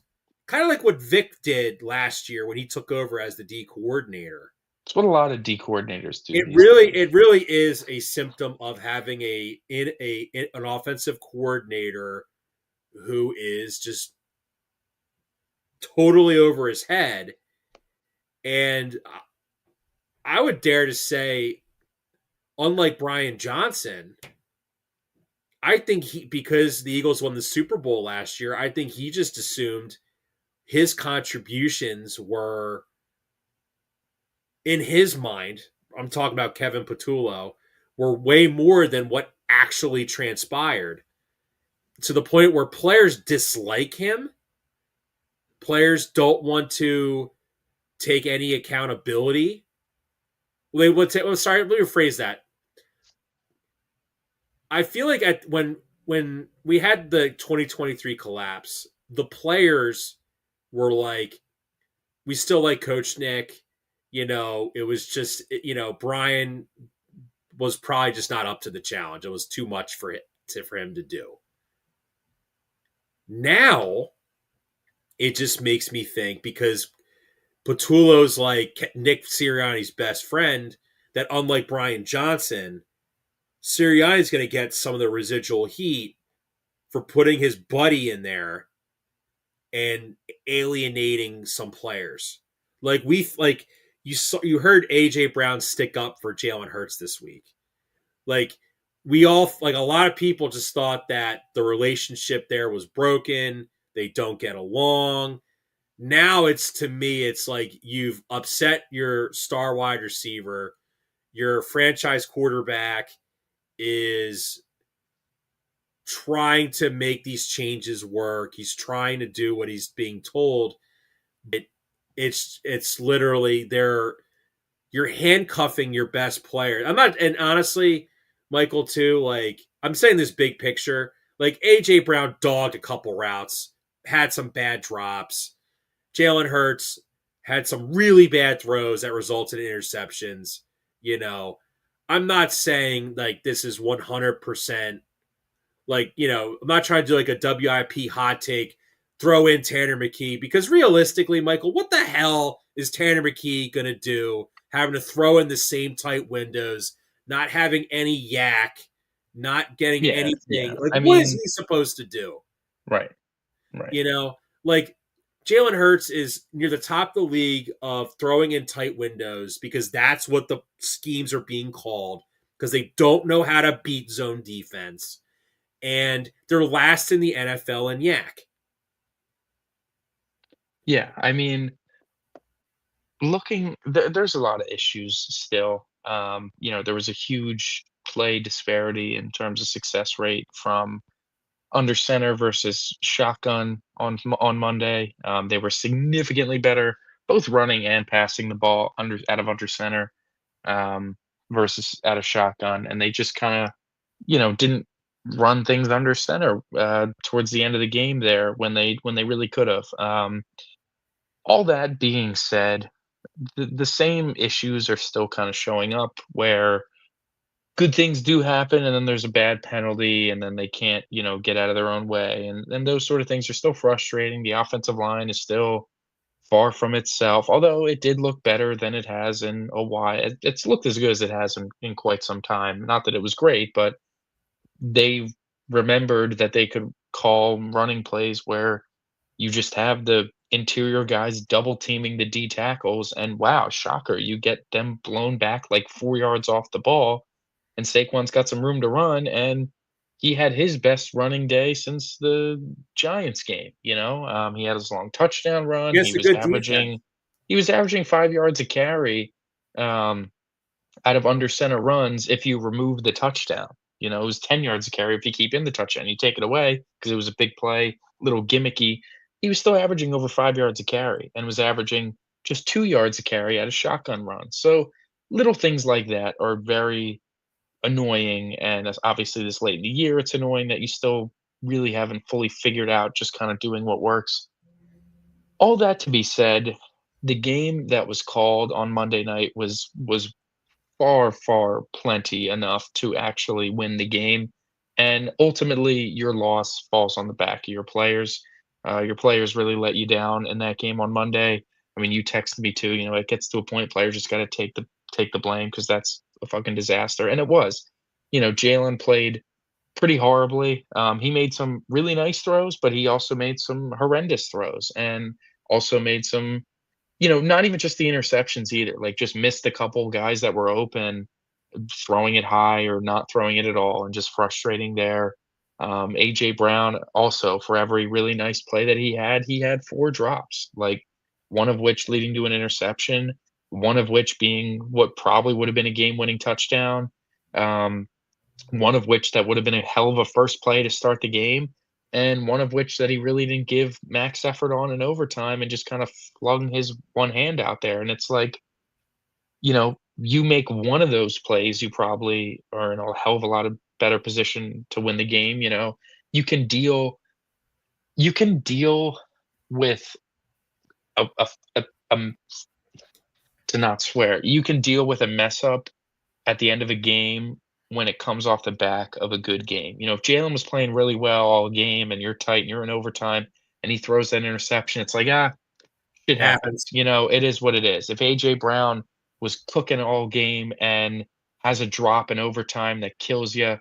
A: kind of like what Vic did last year when he took over as the D coordinator.
B: It's what a lot of D coordinators do
A: It
B: these
A: really,
B: days.
A: it really is a symptom of having an offensive coordinator who is just totally over his head. And I would dare to say, unlike Brian Johnson, I think because the Eagles won the Super Bowl last year, I think he just assumed his contributions were in his mind. I'm talking about Kevin Patullo, were way more than what actually transpired, to the point where players dislike him. Players don't want to take any accountability. They would take. Oh, sorry, let me rephrase that. I feel like when we had the 2023 collapse, the players were like, we still like Coach Nick. It was just, Brian was probably just not up to the challenge. It was too much for him to do. Now it just makes me think, because Patullo's like Nick Sirianni's best friend, that unlike Brian Johnson, Sirianni's going to get some of the residual heat for putting his buddy in there and alienating some players. Like you heard AJ Brown stick up for Jalen Hurts this week. Like we all, like, a lot of people just thought that the relationship there was broken. They don't get along. Now it's, to me, it's like you've upset your star wide receiver. Your franchise quarterback is trying to make these changes work. He's trying to do what he's being told. It it's literally you're handcuffing your best player. I'm not, and honestly, Michael, too, like, I'm saying this big picture. Like, AJ Brown dogged a couple routes, had some bad drops. Jalen Hurts had some really bad throws that resulted in interceptions. You know, I'm not saying like this is 100%, like, I'm not trying to do like a WIP hot take, throw in Tanner McKee, because realistically, Michael, what the hell is Tanner McKee going to do having to throw in the same tight windows, not having any yak, not getting
B: Yeah,
A: anything?
B: yeah.
A: Like,
B: I
A: what is
B: mean,
A: he supposed to do?
B: right, right.
A: You know, like, Jalen Hurts is near the top of the league of throwing in tight windows, because that's what the schemes are being called, because they don't know how to beat zone defense. And they're last in the NFL in yak.
B: Yeah, I mean, there's a lot of issues still. There was a huge play disparity in terms of success rate from under center versus shotgun on Monday. They were significantly better, both running and passing the ball out of under center, um, versus out of shotgun, and they just kind of, didn't run things under center towards the end of the game there when they really could have. All that being said, the same issues are still kind of showing up where good things do happen and then there's a bad penalty and then they can't, get out of their own way. And those sort of things are still frustrating. The offensive line is still far from itself, although it did look better than it has in a while. It's looked as good as it has in quite some time. Not that it was great, but they remembered that they could call running plays where you just have the interior guys double teaming the D tackles, and wow, shocker, you get them blown back like 4 yards off the ball, and Saquon's got some room to run, and he had his best running day since the Giants game, he had his long touchdown run,
A: Against a good defense.
B: he was averaging 5 yards a carry, um, out of under center runs if you remove the touchdown. It was 10 yards a carry if you keep in the touchdown. You take it away because it was a big play, little gimmicky. He was still averaging over 5 yards a carry and was averaging just 2 yards a carry at a shotgun run. So little things like that are very annoying. And obviously, this late in the year, it's annoying that you still really haven't fully figured out just kind of doing what works. All that to be said, the game that was called on Monday night was far, far plenty enough to actually win the game. And ultimately, your loss falls on the back of your players. Your players really let you down in that game on Monday. I mean, you texted me too. It gets to a point players just got to take the blame because that's a fucking disaster, and it was. Jalen played pretty horribly. He made some really nice throws, but he also made some horrendous throws, and also made some not even just the interceptions either, like, just missed a couple guys that were open, throwing it high or not throwing it at all, and just frustrating there. AJ Brown also, for every really nice play that he had 4 drops, like, one of which leading to an interception, one of which being what probably would have been a game-winning touchdown, um, one of which that would have been a hell of a first play to start the game, and one of which that he really didn't give max effort on in overtime and just kinda flung his one hand out there, and it's like, you make one of those plays, you probably are in a hell of a lot of better position to win the game. You can deal you can deal with a to not swear, you can deal with a mess up at the end of a game when it comes off the back of a good game. If Jalen was playing really well all game and you're tight and you're in overtime and he throws that interception, it's like, shit
A: It
B: happens.
A: happens.
B: It is what it is. If AJ Brown was cooking all game and has a drop in overtime that kills you,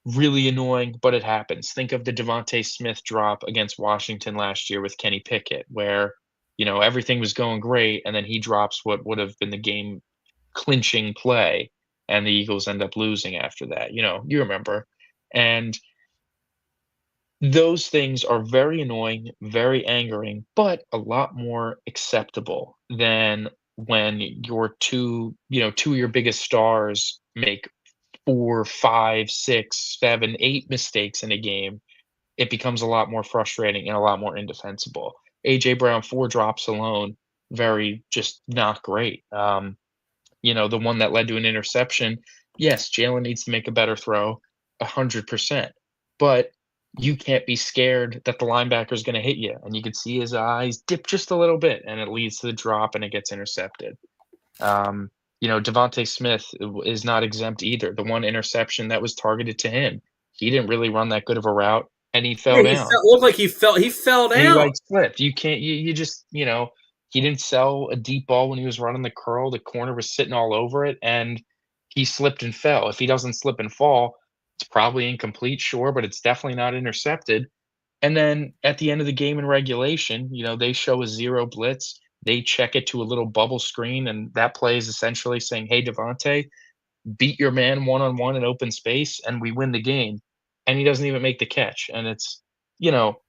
B: really annoying, but it happens. Think of the Devontae Smith drop against Washington last year with Kenny Pickett, where, everything was going great, and then he drops what would have been the game clinching play, and the Eagles end up losing after that. You remember. And those things are very annoying, very angering, but a lot more acceptable than when your 2 of your biggest stars make 4, 5, 6, 7, 8 mistakes in a game. It becomes a lot more frustrating and a lot more indefensible. AJ Brown, 4 drops alone, very just not great. The one that led to an interception, yes, Jalen needs to make a better throw, 100%. But you can't be scared that the linebacker's gonna hit you, and you could see his eyes dip just a little bit, and it leads to the drop, and it gets intercepted. Devontae Smith is not exempt either. The one interception that was targeted to him, he didn't really run that good of a route, and he
A: Yeah,
B: fell down.
A: looked like he fell
B: And he,
A: down.
B: like, slipped. You can't you just he didn't sell a deep ball when he was running the curl, the corner was sitting all over it, and he slipped and fell. If he doesn't slip and fall, it's probably incomplete, sure, but it's definitely not intercepted. And then at the end of the game in regulation, they show a 0 blitz, they check it to a little bubble screen, and that play is essentially saying, "Hey, Devontae, beat your man one-on-one in open space, and we win the game." And he doesn't even make the catch, and you know,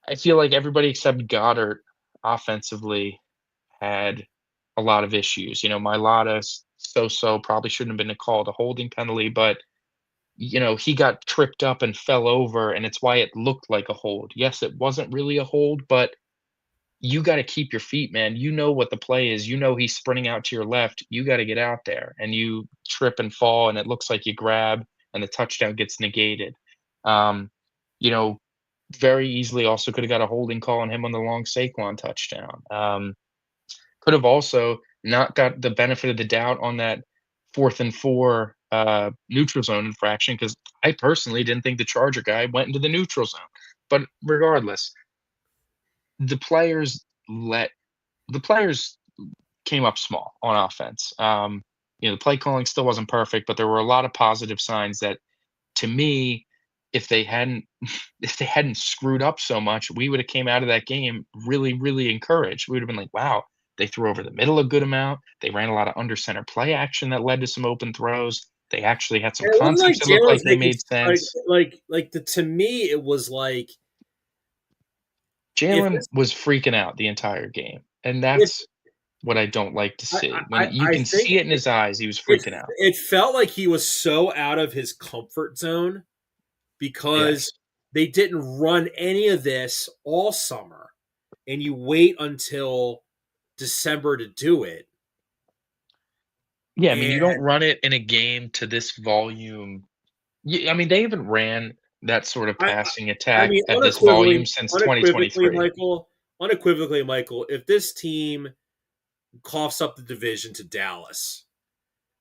B: I feel like everybody except Goddard offensively had a lot of issues. Mailata so probably shouldn't have been called a holding penalty, but he got tripped up and fell over, and it's why it looked like a hold. Yes, it wasn't really a hold, but you got to keep your feet, man. You know what the play is. You know he's sprinting out to your left. You got to get out there, and you trip and fall, and it looks like you grab, and the touchdown gets negated. Um, you know, very easily also could have got a holding call on him on the long Saquon touchdown. Could have also not got the benefit of the doubt on that 4th and 4 neutral zone infraction because I personally didn't think the Charger guy went into the neutral zone. But regardless, the players let the players came up small on offense. The play calling still wasn't perfect, but there were a lot of positive signs that, to me, if they hadn't if they hadn't screwed up so much, we would have came out of that game really, really encouraged. We would have been like, "Wow, they threw over the middle a good amount. They ran a lot of under center play action that led to some open throws. They actually had some
A: And it wasn't like
B: concepts that looked
A: Jalen
B: like
A: was
B: they
A: making
B: made
A: like
B: sense."
A: to me it was like if
B: Jalen
A: this
B: was freaking out the entire game, and
A: if
B: that's what I don't like to
A: I
B: see. When
A: I
B: you
A: I
B: can
A: think
B: see it in his eyes, he was
A: it
B: freaking out.
A: it felt like he was so out of his comfort zone because
B: Yes.
A: they didn't run any of this all summer, and you wait until December to do it.
B: Yeah, I mean, you don't
A: And
B: run it in a game to this volume. I mean, they haven't ran that sort of
A: I
B: passing
A: I
B: attack
A: mean,
B: at this volume since
A: unequivocally,
B: 2023.
A: Michael, if this team coughs up the division to Dallas,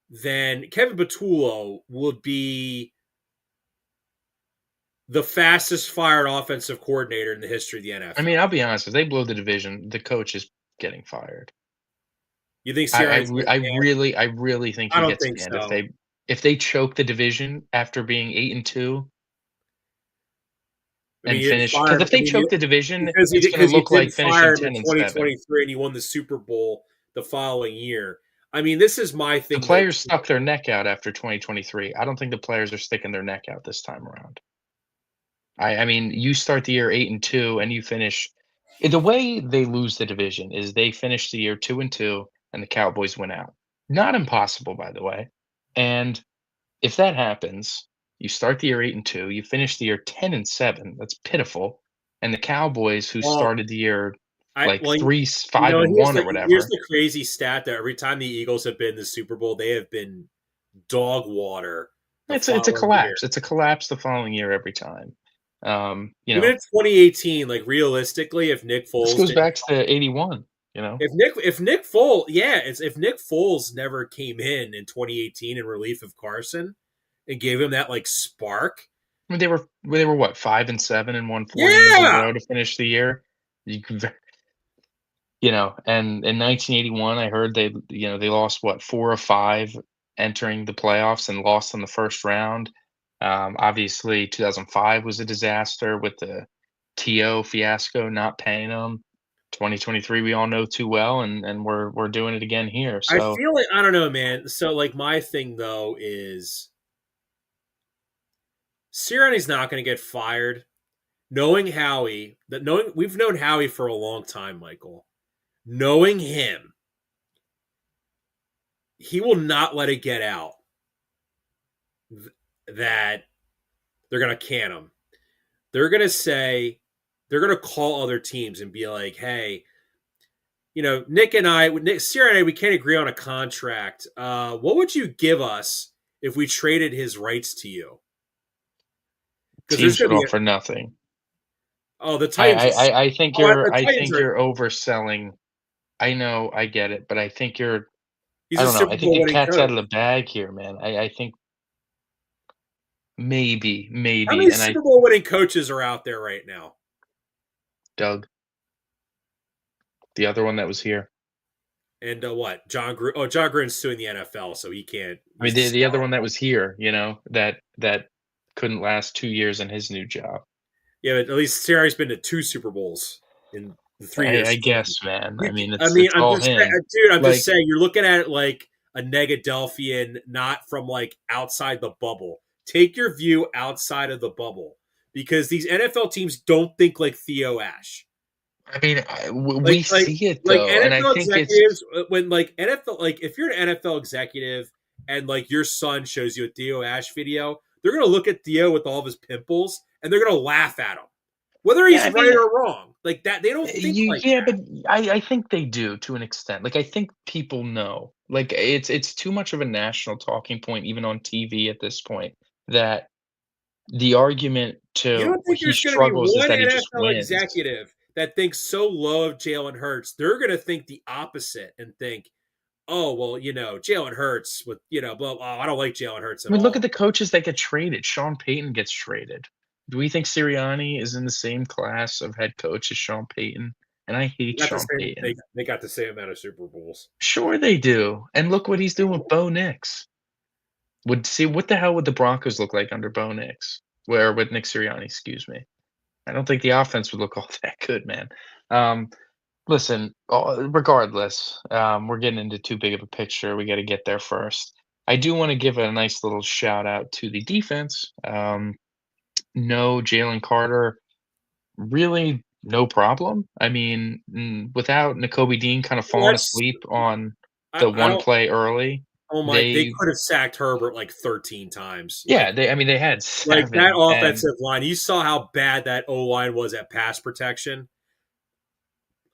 A: then Kevin Patullo would be the fastest fired offensive coordinator in the history of the
B: I mean,
A: NFL.
B: I'll be honest, if they blow the division, the coach is getting fired.
A: You think
B: I I
A: Sirianni's
B: re
A: going
B: I
A: to
B: really I really think
A: I
B: he
A: don't
B: gets
A: think
B: canned
A: so.
B: if they choke the division after being 8-2.
A: I mean,
B: and
A: you didn't
B: finish, because
A: fire him.
B: if
A: I
B: they
A: mean,
B: choke the division,
A: because
B: it's gonna
A: you
B: look like
A: didn't
B: finishing
A: fire him in
B: 10-7.
A: 2023 and he won the Super Bowl the following year. I mean, this is my
B: The
A: thing though.
B: players stuck their neck out after 2023. I don't think the players are sticking their neck out this time around. I mean, you start the year 8-2 and you finish the way they lose the division is they finish the year 2-2 and the Cowboys win out. Not impossible, by the way. And if that happens, you start the year 8-2, you finish the year 10-7. That's pitiful. And the Cowboys, who
A: Well,
B: started the year
A: I
B: like
A: well,
B: three,
A: you
B: five
A: know,
B: and one or
A: here's
B: whatever,
A: the crazy stat that every time the Eagles have been in the Super Bowl, they have been dog water the
B: it's a
A: following year.
B: collapse. It's a collapse the following year every time. You
A: Even
B: know,
A: in 2018, like realistically, if Nick
B: this
A: Foles
B: goes
A: didn't,
B: back to 81, you know.
A: if Nick Foles, yeah, it's if Nick Foles never came in 2018 in relief of Carson and gave him that like spark,
B: I mean, they were what, 5-7 and won 4 games in a
A: yeah,
B: row to finish the year? You can ve and in 1981, I heard they lost, what, 4 or 5 entering the playoffs and lost in the first round. Obviously, 2005 was a disaster with the T.O. fiasco, not paying them. 2023, we all know too well, and we're doing it again here,
A: I
B: so
A: feel like I don't know, man. So like my thing though is Sirianni's not going to get fired. Knowing Howie, that knowing we've known Howie for a long time, Michael. Knowing him, he will not let it get out that they're going to can him. They're going to say they're going to call other teams and be like, "Hey, Nick Sierra and I, we can't agree on a contract. What would you give us if we traded his rights to you?" Because there's
B: teams
A: going
B: would
A: to be
B: offer nothing.
A: the Titans. The
B: I
A: Titans
B: think
A: are.
B: you're overselling. I know, I get it, but
A: He's
B: I
A: a
B: don't know.
A: Super
B: I think
A: Bowl
B: the
A: winning
B: cat's
A: coach.
B: out of the bag here, man. I think
A: How many
B: maybe, and I
A: Super Bowl winning coaches are out there right now?
B: Doug, the other one that was here.
A: And what? John Gruden. Oh, John Gruden's suing the NFL, so he can't.
B: I mean,
A: He's
B: the other one that
A: disqualified.
B: was here, that couldn't last 2 years in his new job.
A: Yeah, but at least Sirianni's been to two Super Bowls in the 3 years
B: I
A: he's been.
B: guess, man. I mean,
A: I mean,
B: it's all him.
A: dude. I'm just
B: Like,
A: saying. You're looking at it like a Negadelphian, not from like outside the bubble. Take your view outside of the bubble because these NFL teams don't think like Theo Ash.
B: I mean,
A: Like
B: we
A: like
B: see it
A: like
B: though, and I
A: NFL
B: think it's
A: executives when like NFL like if you're an NFL executive and like your son shows you a Theo Ash video, they're gonna look at Theo with all of his pimples and they're gonna laugh at him, whether
B: yeah.
A: he's
B: I
A: right
B: mean,
A: or wrong. Like that, they don't think like
B: yeah, but I think they do to an extent. Like, I think people know. Like, it's too much of a national talking point, even on TV at this point, that the argument
A: you
B: to
A: don't think
B: he
A: there's gonna be
B: struggles is
A: one
B: that he just
A: NFL
B: wins.
A: executive that thinks so low of Jalen Hurts. They're gonna think the opposite and think, oh well, Jalen Hurts with blah blah. I don't like Jalen Hurts at
B: I mean, look at
A: all.
B: the coaches that get traded. Sean Payton gets traded. Do we think Sirianni is in the same class of head coach as Sean Payton? And I
A: They
B: hate
A: got the
B: Sean
A: same.
B: Payton.
A: They got the same amount of Super Bowls.
B: Sure they do. And look what he's doing with Bo Nix. Would see what the hell would the Broncos look like under Bo Nix? Where with Nick Sirianni, excuse me. I don't think the offense would look all that good, man. Um, Listen, regardless, we're getting into too big of a picture. We got to get there first. I do want to give a nice little shout out to the defense. No, Jalen Carter, really no problem. I mean, without N'Kobe Dean kind of falling
A: Let's.
B: asleep on the
A: I
B: one
A: don't.
B: play early,
A: Oh my! They
B: they
A: could have sacked Herbert like 13 times.
B: yeah, I mean they had
A: Like that
B: 7 and
A: offensive line. You saw how bad that O line was at pass protection.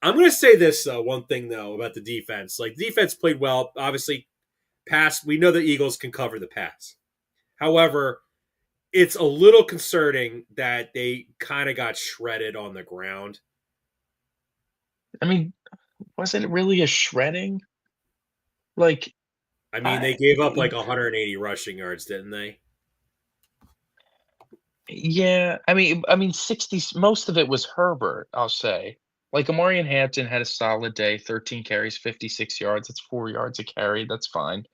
A: I'm going to say this though. One thing though about the defense, like defense played well. Obviously, pass. We know the Eagles can cover the pass. However, it's a little concerning that they kind of got shredded on the ground.
B: I mean, was it really a shredding? Like
A: I mean, they
B: I
A: gave up like 180 rushing yards, didn't they?
B: Yeah, I mean, 60 most of it was Herbert, I'll say. Like, Amarian Hampton had a solid day, 13 carries, 56 yards, that's 4 yards a carry, that's fine.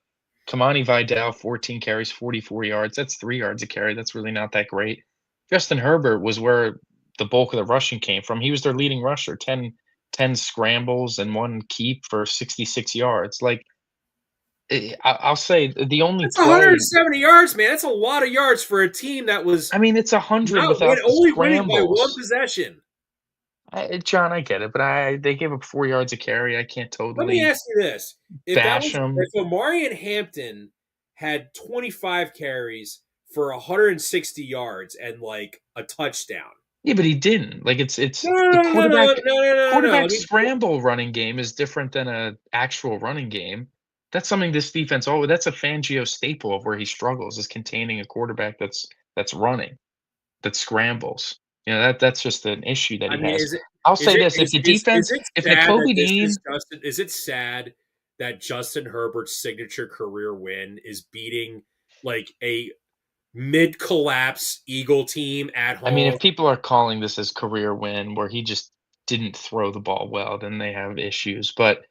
B: Kamani Vidal, 14 carries, 44 yards, that's 3 yards a carry, that's really not that great. Justin Herbert was where the bulk of the rushing came from. He was their leading rusher, 10 scrambles and 1 keep for 66 yards. Like, I'll say the only
A: That's
B: play.
A: 170 yards, man. That's a lot of yards for a team that was
B: I mean, it's 100
A: not
B: without the
A: only winning by one
B: scrambles.
A: possession.
B: John, I get it, but they gave up 4 yards a carry. I can't
A: Let me
B: totally
A: ask you this:
B: bash them.
A: if Omarion Hampton had 25 carries for 160 yards and like a touchdown.
B: Yeah, but he didn't. Like, it's
A: No, no,
B: the
A: no, no, no, no, no, no, no, no. I
B: quarterback
A: mean,
B: scramble running game is different than a actual running game. That's something this defense always that's a Fangio staple of where he struggles, is containing a quarterback that's running, that scrambles. That's just an issue that
A: I
B: he
A: mean,
B: has. I'll say this,
A: is it
B: if
A: sad that
B: Nakobe
A: this is
B: Dean.
A: Justin? Is it sad that Justin Herbert's signature career win is beating like a mid collapse Eagle team at
B: I mean,
A: home?
B: if people are calling this his career win where he just didn't throw the ball well, then they have issues, but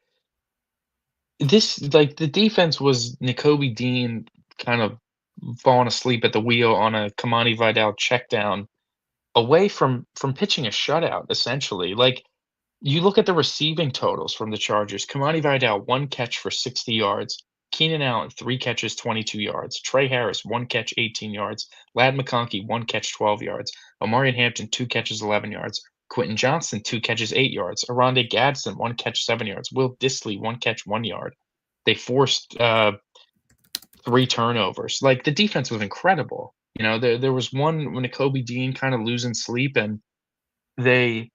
B: this like, the defense was Nakobe Dean kind of falling asleep at the wheel on a Kamani Vidal check down away from pitching a shutout, essentially. Like, you look at the receiving totals from the Chargers. Kamani Vidal, 1 catch for 60 yards. Keenan Allen, 3 catches, 22 yards. Trey Harris, 1 catch, 18 yards. Ladd McConkey, 1 catch, 12 yards. Omarion Hampton, 2 catches, 11 yards. Quentin Johnston, 2 catches, 8 yards. Aronde Gadsden, 1 catch, 7 yards. Will Dissly, 1 catch, 1 yard. They forced 3 turnovers. Like, the defense was incredible. There was one when Kobe Dean kind of losing sleep, and they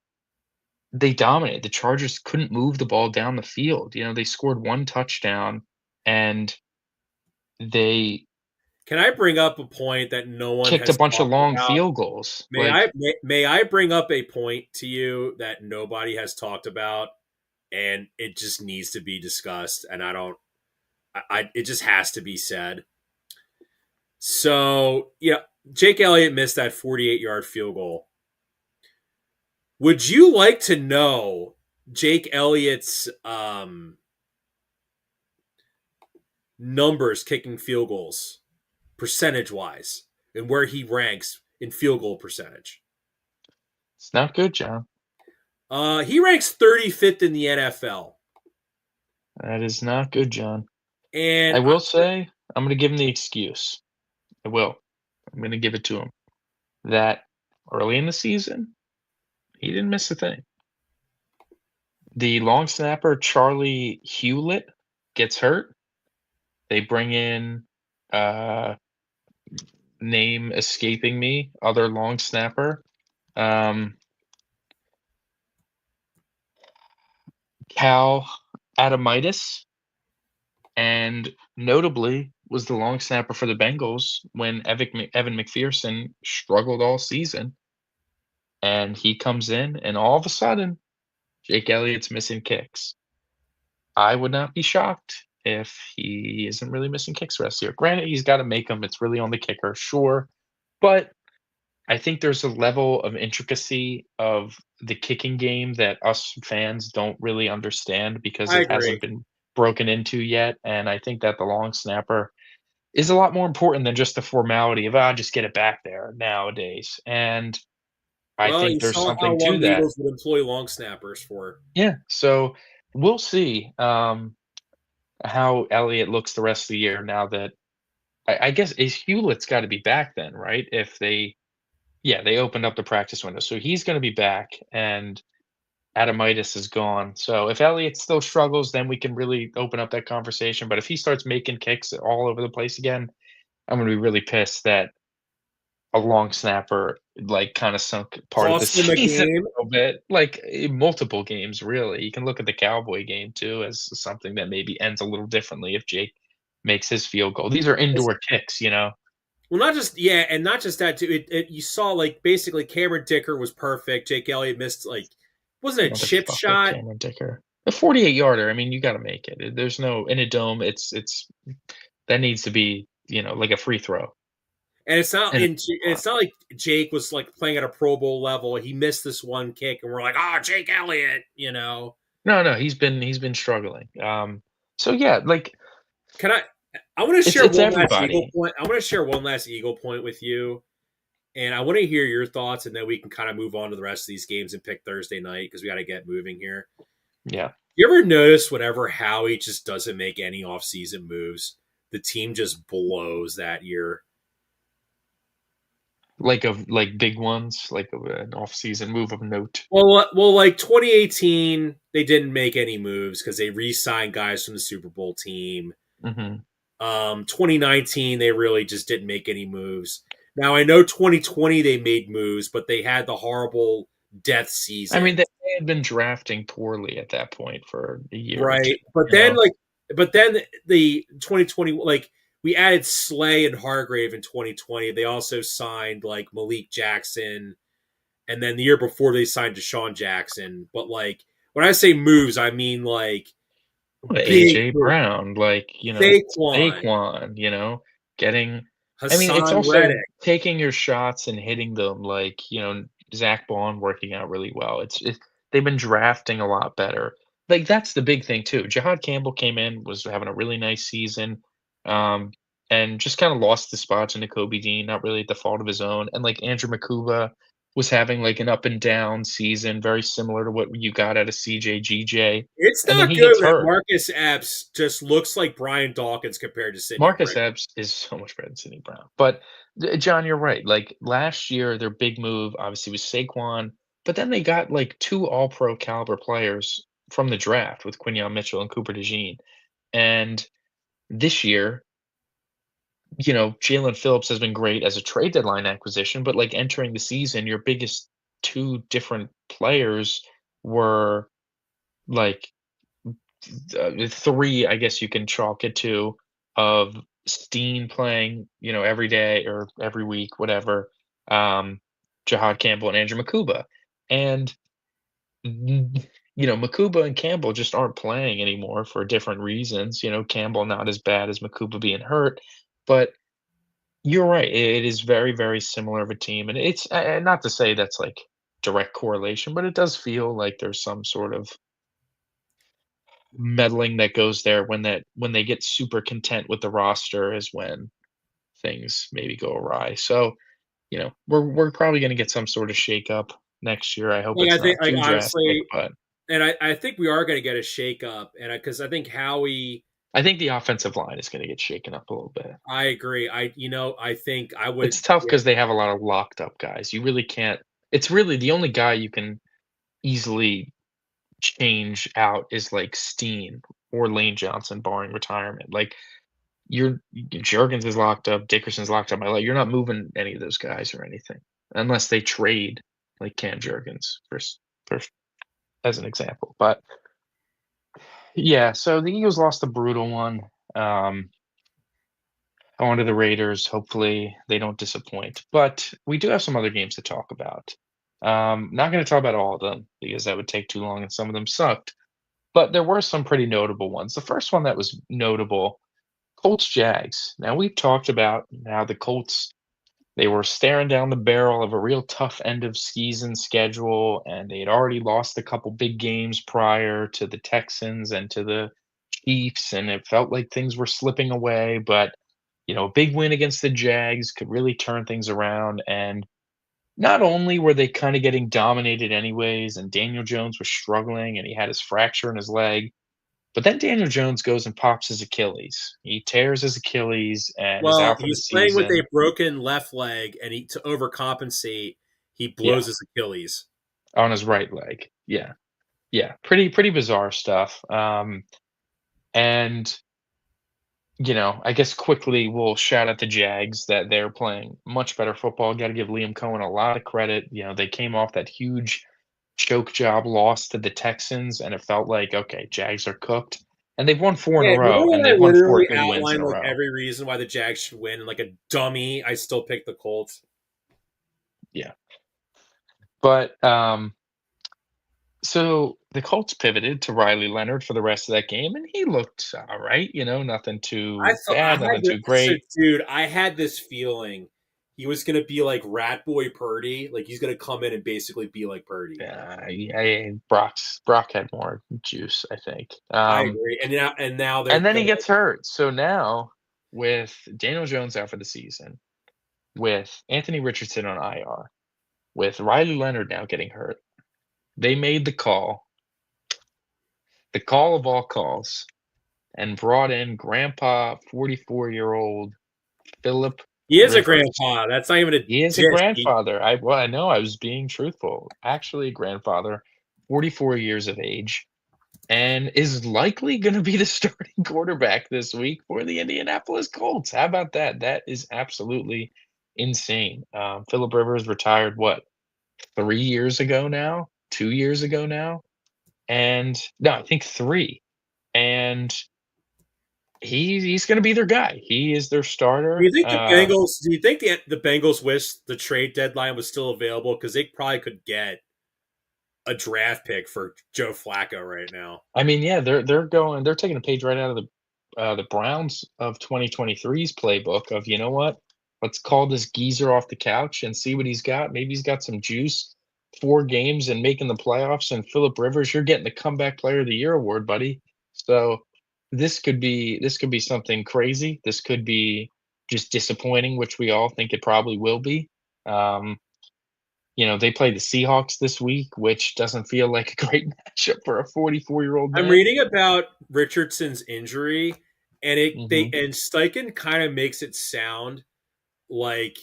B: they dominated. The Chargers couldn't move the ball down the field. They scored 1 touchdown, and they
A: Can I bring up a point that no one
B: kicked a
A: has
B: bunch of
A: talked
B: long
A: about?
B: field goals. Like,
A: May I bring up a point to you that nobody has talked about, and it just needs to be discussed, and I don't. It just has to be said. So yeah, Jake Elliott missed that 48-yard field goal. Would you like to know Jake Elliott's numbers kicking field goals percentage wise and where he ranks in field goal percentage?
B: it's not good, John.
A: He ranks 35th in the NFL.
B: That is not good, John.
A: And
B: I will say, I'm gonna give him the excuse. I will. I'm gonna give it to him that early in the season, he didn't miss a thing. The long snapper, Charlie Hewlett, gets hurt. They bring in, uh, name escaping me, other long snapper, um, Cal Adamitis, and notably was the long snapper for the Bengals when Evan McPherson struggled all season. And he comes in, and all of a sudden, Jake Elliott's missing kicks. I would not be shocked if he isn't really missing kicks the rest of the year. Granted, he's got to make them. It's really on the kicker, sure. But I think there's a level of intricacy of the kicking game that us fans don't really understand because
A: I
B: it
A: agree.
B: hasn't been broken into yet. And I think that the long snapper is a lot more important than just the formality of, just get it back there nowadays. And I
A: Well,
B: think
A: you
B: there's
A: saw how
B: something to
A: long the
B: that.
A: Eagles would employ long snappers for.
B: Yeah. So we'll see how Elliott looks the rest of the year now that I guess is Hewlett's got to be back then, right? If they, yeah, they opened up the practice window. So he's going to be back, and Adamitis is gone. So if Elliott still struggles, then we can really open up that conversation. But if he starts making kicks all over the place again, I'm going to be really pissed that a long snapper like kind of sunk part of the
A: Cost him a
B: season
A: game.
B: a little bit, like multiple games. Really, you can look at the Cowboy game too as something that maybe ends a little differently if Jake makes his field goal. These are indoor kicks.
A: Well, not just and not just that too. You saw like basically Cameron Dicker was perfect. Jake Elliott missed like wasn't a chip
B: Motherfucker,
A: shot,
B: Cameron Dicker. A 48 yarder. I mean, you got to make it. There's no in a dome. It's that needs to be like a free throw.
A: and
B: And
A: it's not like Jake was like playing at a Pro Bowl level. He missed this one kick, and we're like, Jake Elliott,
B: no, he's been struggling. So yeah, like
A: Can I? I want to share
B: it's
A: one last Eagle
B: everybody.
A: point. I want to share one last Eagle point with you. And I want to hear your thoughts, and then we can kind of move on to the rest of these games and pick Thursday night because we got to get moving here.
B: Yeah.
A: You ever notice whenever Howie just doesn't make any offseason moves, the team just blows that year?
B: Like big ones, like of an off-season move of note.
A: Like 2018, they didn't make any moves because they re-signed guys from the Super Bowl team.
B: Hmm.
A: 2019, they really just didn't make any moves. Now I know 2020 they made moves, but they had the horrible death
B: I mean,
A: season,
B: they had been drafting poorly at that point for a year or two,
A: right? But
B: you
A: then
B: know?
A: like, but then the 2020, like we added Slay and Hargrave in 2020. They also signed like Malik Jackson, and then the year before they signed Deshaun Jackson. But like when I say moves, I mean like big
B: AJ
A: moves.
B: Brown, like,
A: Saquon,
B: Saquon, getting I mean, it's
A: Hassan
B: also
A: Reddick.
B: taking your shots and hitting them like, Zach Bond working out really well. They've been drafting a lot better. Like, that's the big thing too. Jahad Campbell came in, was having a really nice season, um, and just kinda lost the spot to Nakobe Dean, not really at the fault of his own, and, like, Andrew Makuba was having, like, an up and down season, very similar to what you got out of CJ GJ,
A: It's
B: and then
A: not
B: he
A: good
B: gets
A: that
B: hurt.
A: Marcus Epps just looks like Brian Dawkins compared to Sidney
B: Marcus
A: Brown.
B: Epps is so much better than Sidney Brown. But, John, you're right. Like, last year, their big move obviously was Saquon, but then they got, like, 2 all-pro caliber players from the draft with Quinyon Mitchell and Cooper DeJean. And this year, Jalen Phillips has been great as a trade deadline acquisition, but, like, entering the season, your biggest 2 different players were, like, 3, I guess you can chalk it to, of Steen playing, every day or every week, whatever, um, Jahad Campbell and Andrew Makuba. And, Makuba and Campbell just aren't playing anymore for different reasons. Campbell not as bad as Makuba being hurt, but you're right. It is very, very similar of a team. And it's not to say that's like direct correlation, but it does feel like there's some sort of meddling that goes there when they get super content with the roster is when things maybe go awry. So, we're probably gonna get some sort of shakeup next year. I hope
A: Like
B: it's
A: I think,
B: not
A: like
B: too drastic,
A: honestly,
B: but
A: and I think we are going to get a shakeup, and because I think Howie,
B: I think the offensive line is gonna get shaken up a little bit.
A: I agree. I think I would.
B: It's tough
A: Yeah,
B: because they have a lot of locked up guys. You really can't it's really the only guy you can easily change out is like Steen or Lane Johnson barring retirement. Like You're Jurgens is locked up, Dickerson's locked up. You're not moving any of those guys or anything unless they trade like Cam Jurgens for as an example. But yeah, so the Eagles lost a brutal one. Um, On to the Raiders. Hopefully they don't disappoint. But we do have some other games to talk about. Not going to talk about all of them because that would take too long and some of them sucked. But there were some pretty notable ones. The first one that was notable, Colts Jags. Now we've talked about how the Colts they were staring down the barrel of a real tough end of season schedule, and they had already lost a couple big games prior to the Texans and to the Chiefs, and it felt like things were slipping away. But, a big win against the Jags could really turn things around. And not only were they kind of getting dominated anyways, and Daniel Jones was struggling and he had his fracture in his leg, but then Daniel Jones goes and pops his Achilles. He tears his Achilles and is
A: well,
B: out for the
A: he's playing with a
B: season.
A: broken left leg, and to overcompensate, he blows
B: Yeah,
A: his Achilles.
B: on his right leg. Yeah. Yeah, pretty bizarre stuff. And I guess quickly we'll shout out the Jags that they're playing much better football. Got to give Liam Cohen a lot of credit. They came off that huge choke job loss to the Texans, and it felt like okay, Jags are cooked, and they've won four in a
A: Yeah, remember
B: row, and
A: when I
B: they've won four
A: literally
B: good wins in
A: outlined
B: a
A: like
B: row.
A: every reason why the Jags should win, and like a dummy, I still picked the Colts.
B: Yeah, but so the Colts pivoted to Riley Leonard for the rest of that game, and he looked all right. Nothing
A: I
B: too
A: thought I
B: bad,
A: had
B: nothing
A: this,
B: too
A: so,
B: great.
A: dude. I had this feeling he was gonna be like Rat Boy Purdy, like he's gonna come in and basically be like Purdy.
B: Brock had more juice, I think.
A: I agree, and now
B: And then
A: they're
B: he gets hurt. So now, with Daniel Jones out for the season, with Anthony Richardson on IR, with Riley Leonard now getting hurt, they made the call of all calls, and brought in grandpa 44-year-old Philip
A: He is a
B: Rivers.
A: grandpa. That's not even a
B: He is a
A: diss.
B: grandfather. I know I was being truthful. Actually a grandfather, 44 years of age, and is likely gonna be the starting quarterback this week for the Indianapolis Colts. How about that? That is absolutely insane. Philip Rivers retired, what, 3 years ago now? 2 years ago now? And no, I think 3. And he's gonna be their guy. He is their
A: Do you
B: starter.
A: think the Bengals? Do you think the Bengals wish the trade deadline was still available because they probably could get a draft pick for Joe Flacco right now?
B: I mean, yeah, they're taking a page right out of the Browns of 2023's playbook of, you know what? Let's call this geezer off the couch and see what he's got. Maybe he's got some juice. 4 games and making the playoffs, and Philip Rivers, you're getting the comeback player of the year award, buddy. So this could be something crazy. This could be just disappointing, which we all think it probably will be. Um, they play the Seahawks this week, which doesn't feel like a great matchup for a 44-year-old
A: I'm
B: man.
A: reading about Richardson's injury, and
B: Mhm.
A: Steichen kind of makes it sound like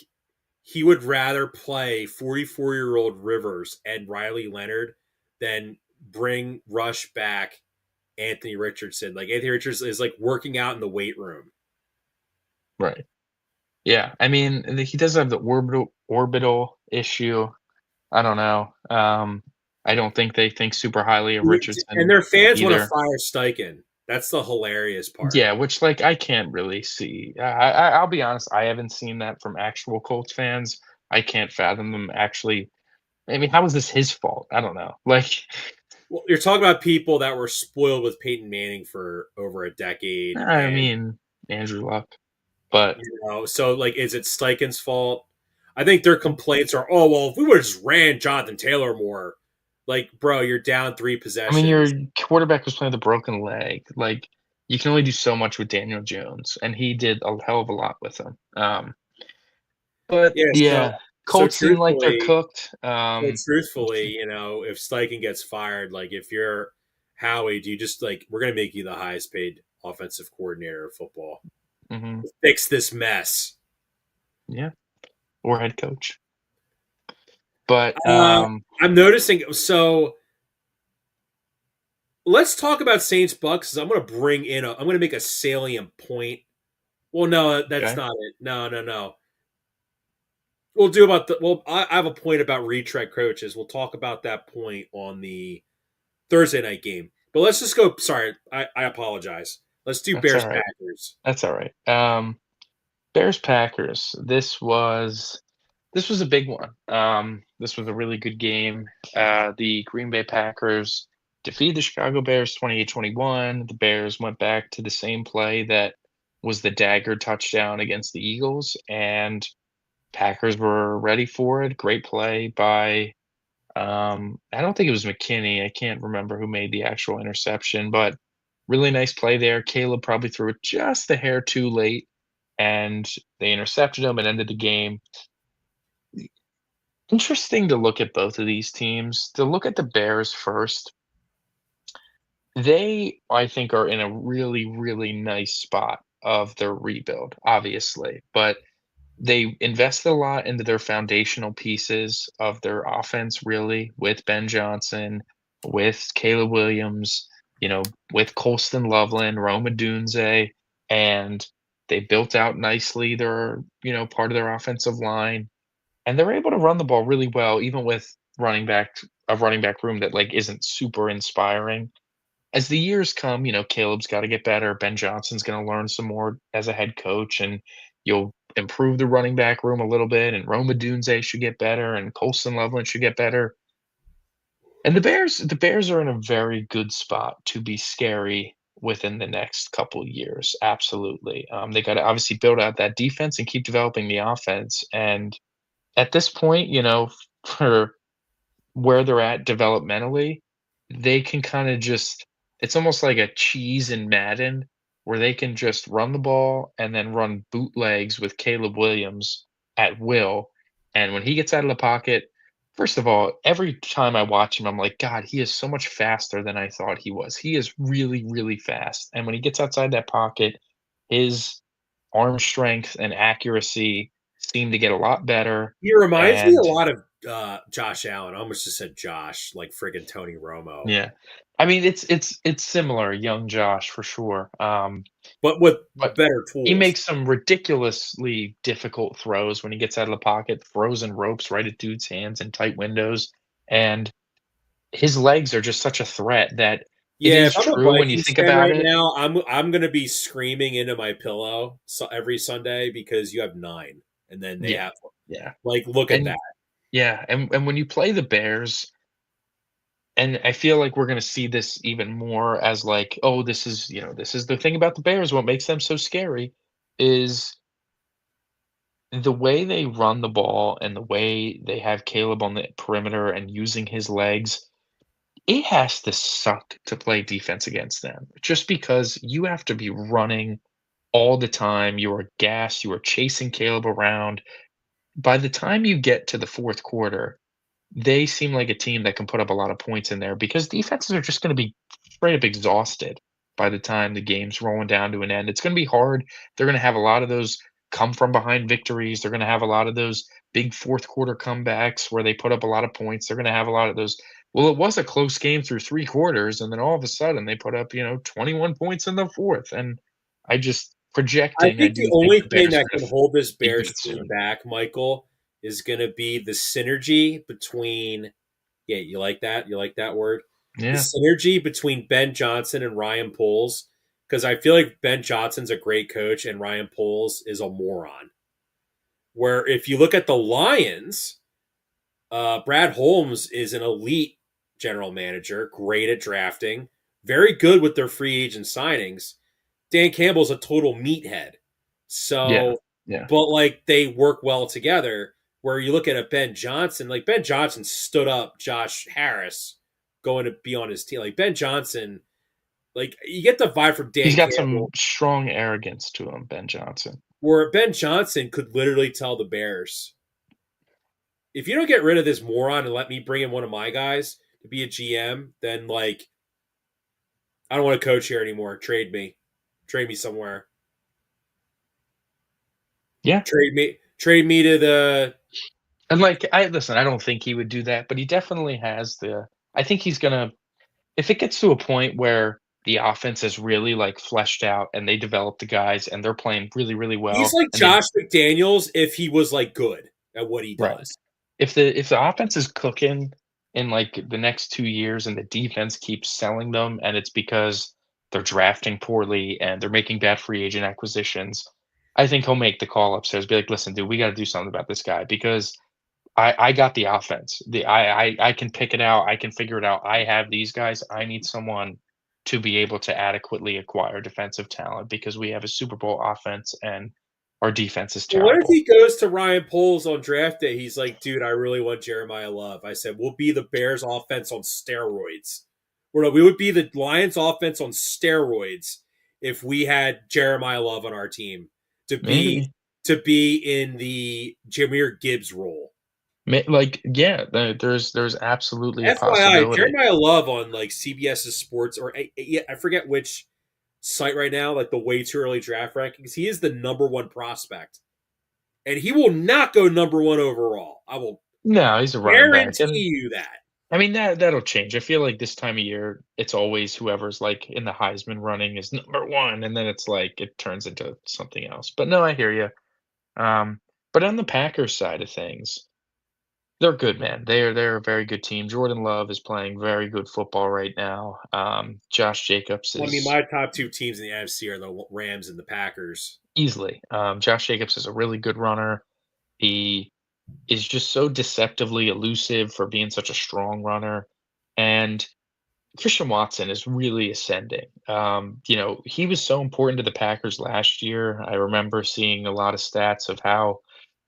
A: he would rather play 44-year-old Rivers and Riley Leonard than bring rush back Anthony Richardson. Like Anthony Richardson is like working out in the weight room.
B: Right. Yeah, I mean, he does have the orbital issue. I don't know. I don't think they think super highly of
A: And
B: Richardson
A: their fans want to
B: either.
A: fire Steichen. That's the hilarious part.
B: Yeah, which, like, I can't really see. I'll be honest, I haven't seen that from actual Colts fans. I can't fathom them actually. I mean, how is this his fault? I don't know. Like,
A: Well, you're talking about people that were spoiled with Peyton Manning for over a decade,
B: I
A: and
B: mean, Andrew Luck, but
A: so like, is it Steichen's fault? I think their complaints are, oh well, if we would have just ran Jonathan Taylor more, like, bro, you're down 3 possessions.
B: your quarterback was playing with a broken leg. Like, you can only do so much with Daniel Jones, and he did a hell of a lot with him. But
A: Yeah,
B: yeah,
A: so
B: Colts seem like they're
A: truthfully,
B: cooked.
A: if Steichen gets fired, like if you're Howie, do you just like we're gonna make you the highest paid offensive coordinator of football?
B: Mhm,
A: Fix this mess.
B: yeah, or head coach. But
A: Uh, I'm noticing. So let's talk about Saints Bucks. I'm going to bring in. I'm going to make a salient point. Well, no, that's
B: okay,
A: not it. No, no, no. We'll do about the. Well, I have a point about retread coaches. We'll talk about that point on the Thursday night game. But let's just go. Sorry, I apologize. Let's do
B: that's
A: Bears
B: all right.
A: Packers.
B: That's all right. Bears Packers. This was a big one. This was a really good game. The Green Bay Packers defeated the Chicago Bears 28-21. The Bears went back to the same play that was the dagger touchdown against the Eagles, and Packers were ready for it. Great play by I don't think it was McKinney. I can't remember who made the actual interception, but really nice play there. Caleb probably threw it just a hair too late, and they intercepted him and ended the game. Interesting to look at both of these teams. To look at the Bears first, they, I think, are in a really, really nice spot of their rebuild, obviously. But they invested a lot into their foundational pieces of their offense, really, with Ben Johnson, with Caleb Williams, with Colston Loveland, Roma Dunze, and they built out nicely their, part of their offensive line. And they're able to run the ball really well, even with running back room that like isn't super inspiring. As the years come, Caleb's got to get better. Ben Johnson's going to learn some more as a head coach, and you'll improve the running back room a little bit. And Roma Dunze should get better, and Colson Loveland should get better. And the Bears are in a very good spot to be scary within the next couple years. Absolutely, they got to obviously build out that defense and keep developing the offense. And at this point, for where they're at developmentally, they can kinda just it's almost like a cheese in Madden where they can just run the ball and then run bootlegs with Caleb Williams at will. And when he gets out of the pocket, first of all, every time I watch him, I'm like, God, he is so much faster than I thought he was. He is really, really fast. And when he gets outside that pocket, his arm strength and accuracy seem to get a lot better.
A: He reminds me a
B: And
A: lot of Josh Allen. I almost just said Josh, like friggin' Tony Romo,
B: yeah, I mean, it's similar, young Josh for sure.
A: but with
B: But
A: better
B: he
A: tools.
B: makes some ridiculously difficult throws when he gets out of the pocket, throws and ropes right at dude's hands in tight windows, and his legs are just such a threat that it
A: Yeah, if
B: is
A: I'm a
B: true when you
A: Vikings
B: think
A: fan
B: about
A: right
B: it.
A: now, I'm gonna be screaming into my pillow every Sunday because you have 9, and then they
B: Yeah,
A: have
B: yeah,
A: like look at that.
B: and yeah, and when you play the Bears, and I feel like we're gonna see this even more as like, oh, this is, this is the thing about the Bears, what makes them so scary is the way they run the ball and the way they have Caleb on the perimeter and using his legs. It has to suck to play defense against them just because you have to be running all the time. You are gassed, you are chasing Caleb around. By the time you get to the fourth quarter, they seem like a team that can put up a lot of points in there because defenses are just going to be straight up exhausted by the time the game's rolling down to an end. It's going to be hard. They're going to have a lot of those come from behind victories. They're going to have a lot of those big fourth quarter comebacks where they put up a lot of points. They're going to have a lot of those. Well, it was a close game through three quarters, and then all of a sudden they put up, 21 points in the fourth. And I just
A: I
B: projecting, I
A: think the
B: do think
A: only
B: the
A: thing
B: Bears
A: that
B: are going
A: can
B: to
A: hold this
B: feed
A: Bears
B: it
A: team
B: soon.
A: back, Michael, is gonna be the synergy between. Yeah, you like that? You like that word? The
B: Yeah.
A: synergy between Ben Johnson and Ryan Poles, because I feel like Ben Johnson's a great coach and Ryan Poles is a moron. Where if you look at the Lions, Brad Holmes is an elite general manager, great at drafting, very good with their free agent signings. Dan Campbell's a total meathead.
B: Yeah.
A: So,
B: Yeah.
A: but like they work well together. Where you look at a Ben Johnson, like Ben Johnson stood up Josh Harris going to be on his team. Like Ben Johnson, like you get the vibe from
B: He's
A: Dan
B: got some
A: Campbell,
B: strong arrogance to him, Ben Johnson.
A: where Ben Johnson could literally tell the Bears, if you don't get rid of this moron and let me bring in one of my guys to be a GM, then like I don't want to coach here anymore. Trade me somewhere.
B: Yeah.
A: Trade me to the.
B: And, like, I listen, I don't think he would do that, but he definitely has the I think he's gonna if it gets to a point where the offense is really, like, fleshed out and they develop the guys and they're playing really, really
A: He's
B: well
A: like
B: and they
A: Josh McDaniels if he was like good at what he
B: right.
A: does.
B: If the offense is cooking in, like, the next 2 years and the defense keeps selling them and it's because they're drafting poorly and they're making bad free agent acquisitions, I think he'll make the call upstairs, be like, "Listen, dude, we gotta do something about this guy because I got the offense. I can pick it out. I can figure it out. I have these guys. I need someone to be able to adequately acquire defensive talent because we have a Super Bowl offense and our defense is
A: Well, what if
B: terrible."
A: he goes to Ryan Poles on draft day? He's like, dude, I really want Jeremiah Love. I said, we'll be the Bears offense on steroids. Or no, we would be the Lions offense on steroids if we had Jeremiah Love on our team to be
B: Maybe.
A: in the Jameer Gibbs role.
B: Like, yeah, there's absolutely a
A: FYI,
B: possibility.
A: Jeremiah Love on like CBS's Sports or I forget which site right now, like the way too early draft rankings. He is the number one prospect, and he will not go number one overall. I will
B: No, he's a running back,
A: guarantee
B: and
A: you that.
B: I mean that'll change. I feel like this time of year, it's always whoever's like in the Heisman running is number one, and then it's like it turns into something else. But no, I hear you. But on the Packers side of things, they're good, man. They're a very good team. Jordan Love is playing very good football right now. Josh Jacobs
A: I mean,
B: is
A: my top two teams in the NFC are the Rams and the Packers.
B: easily. Josh Jacobs is a really good runner. He is just so deceptively elusive for being such a strong runner, and Christian Watson is really ascending. He was so important to the Packers last year. I remember seeing a lot of stats of how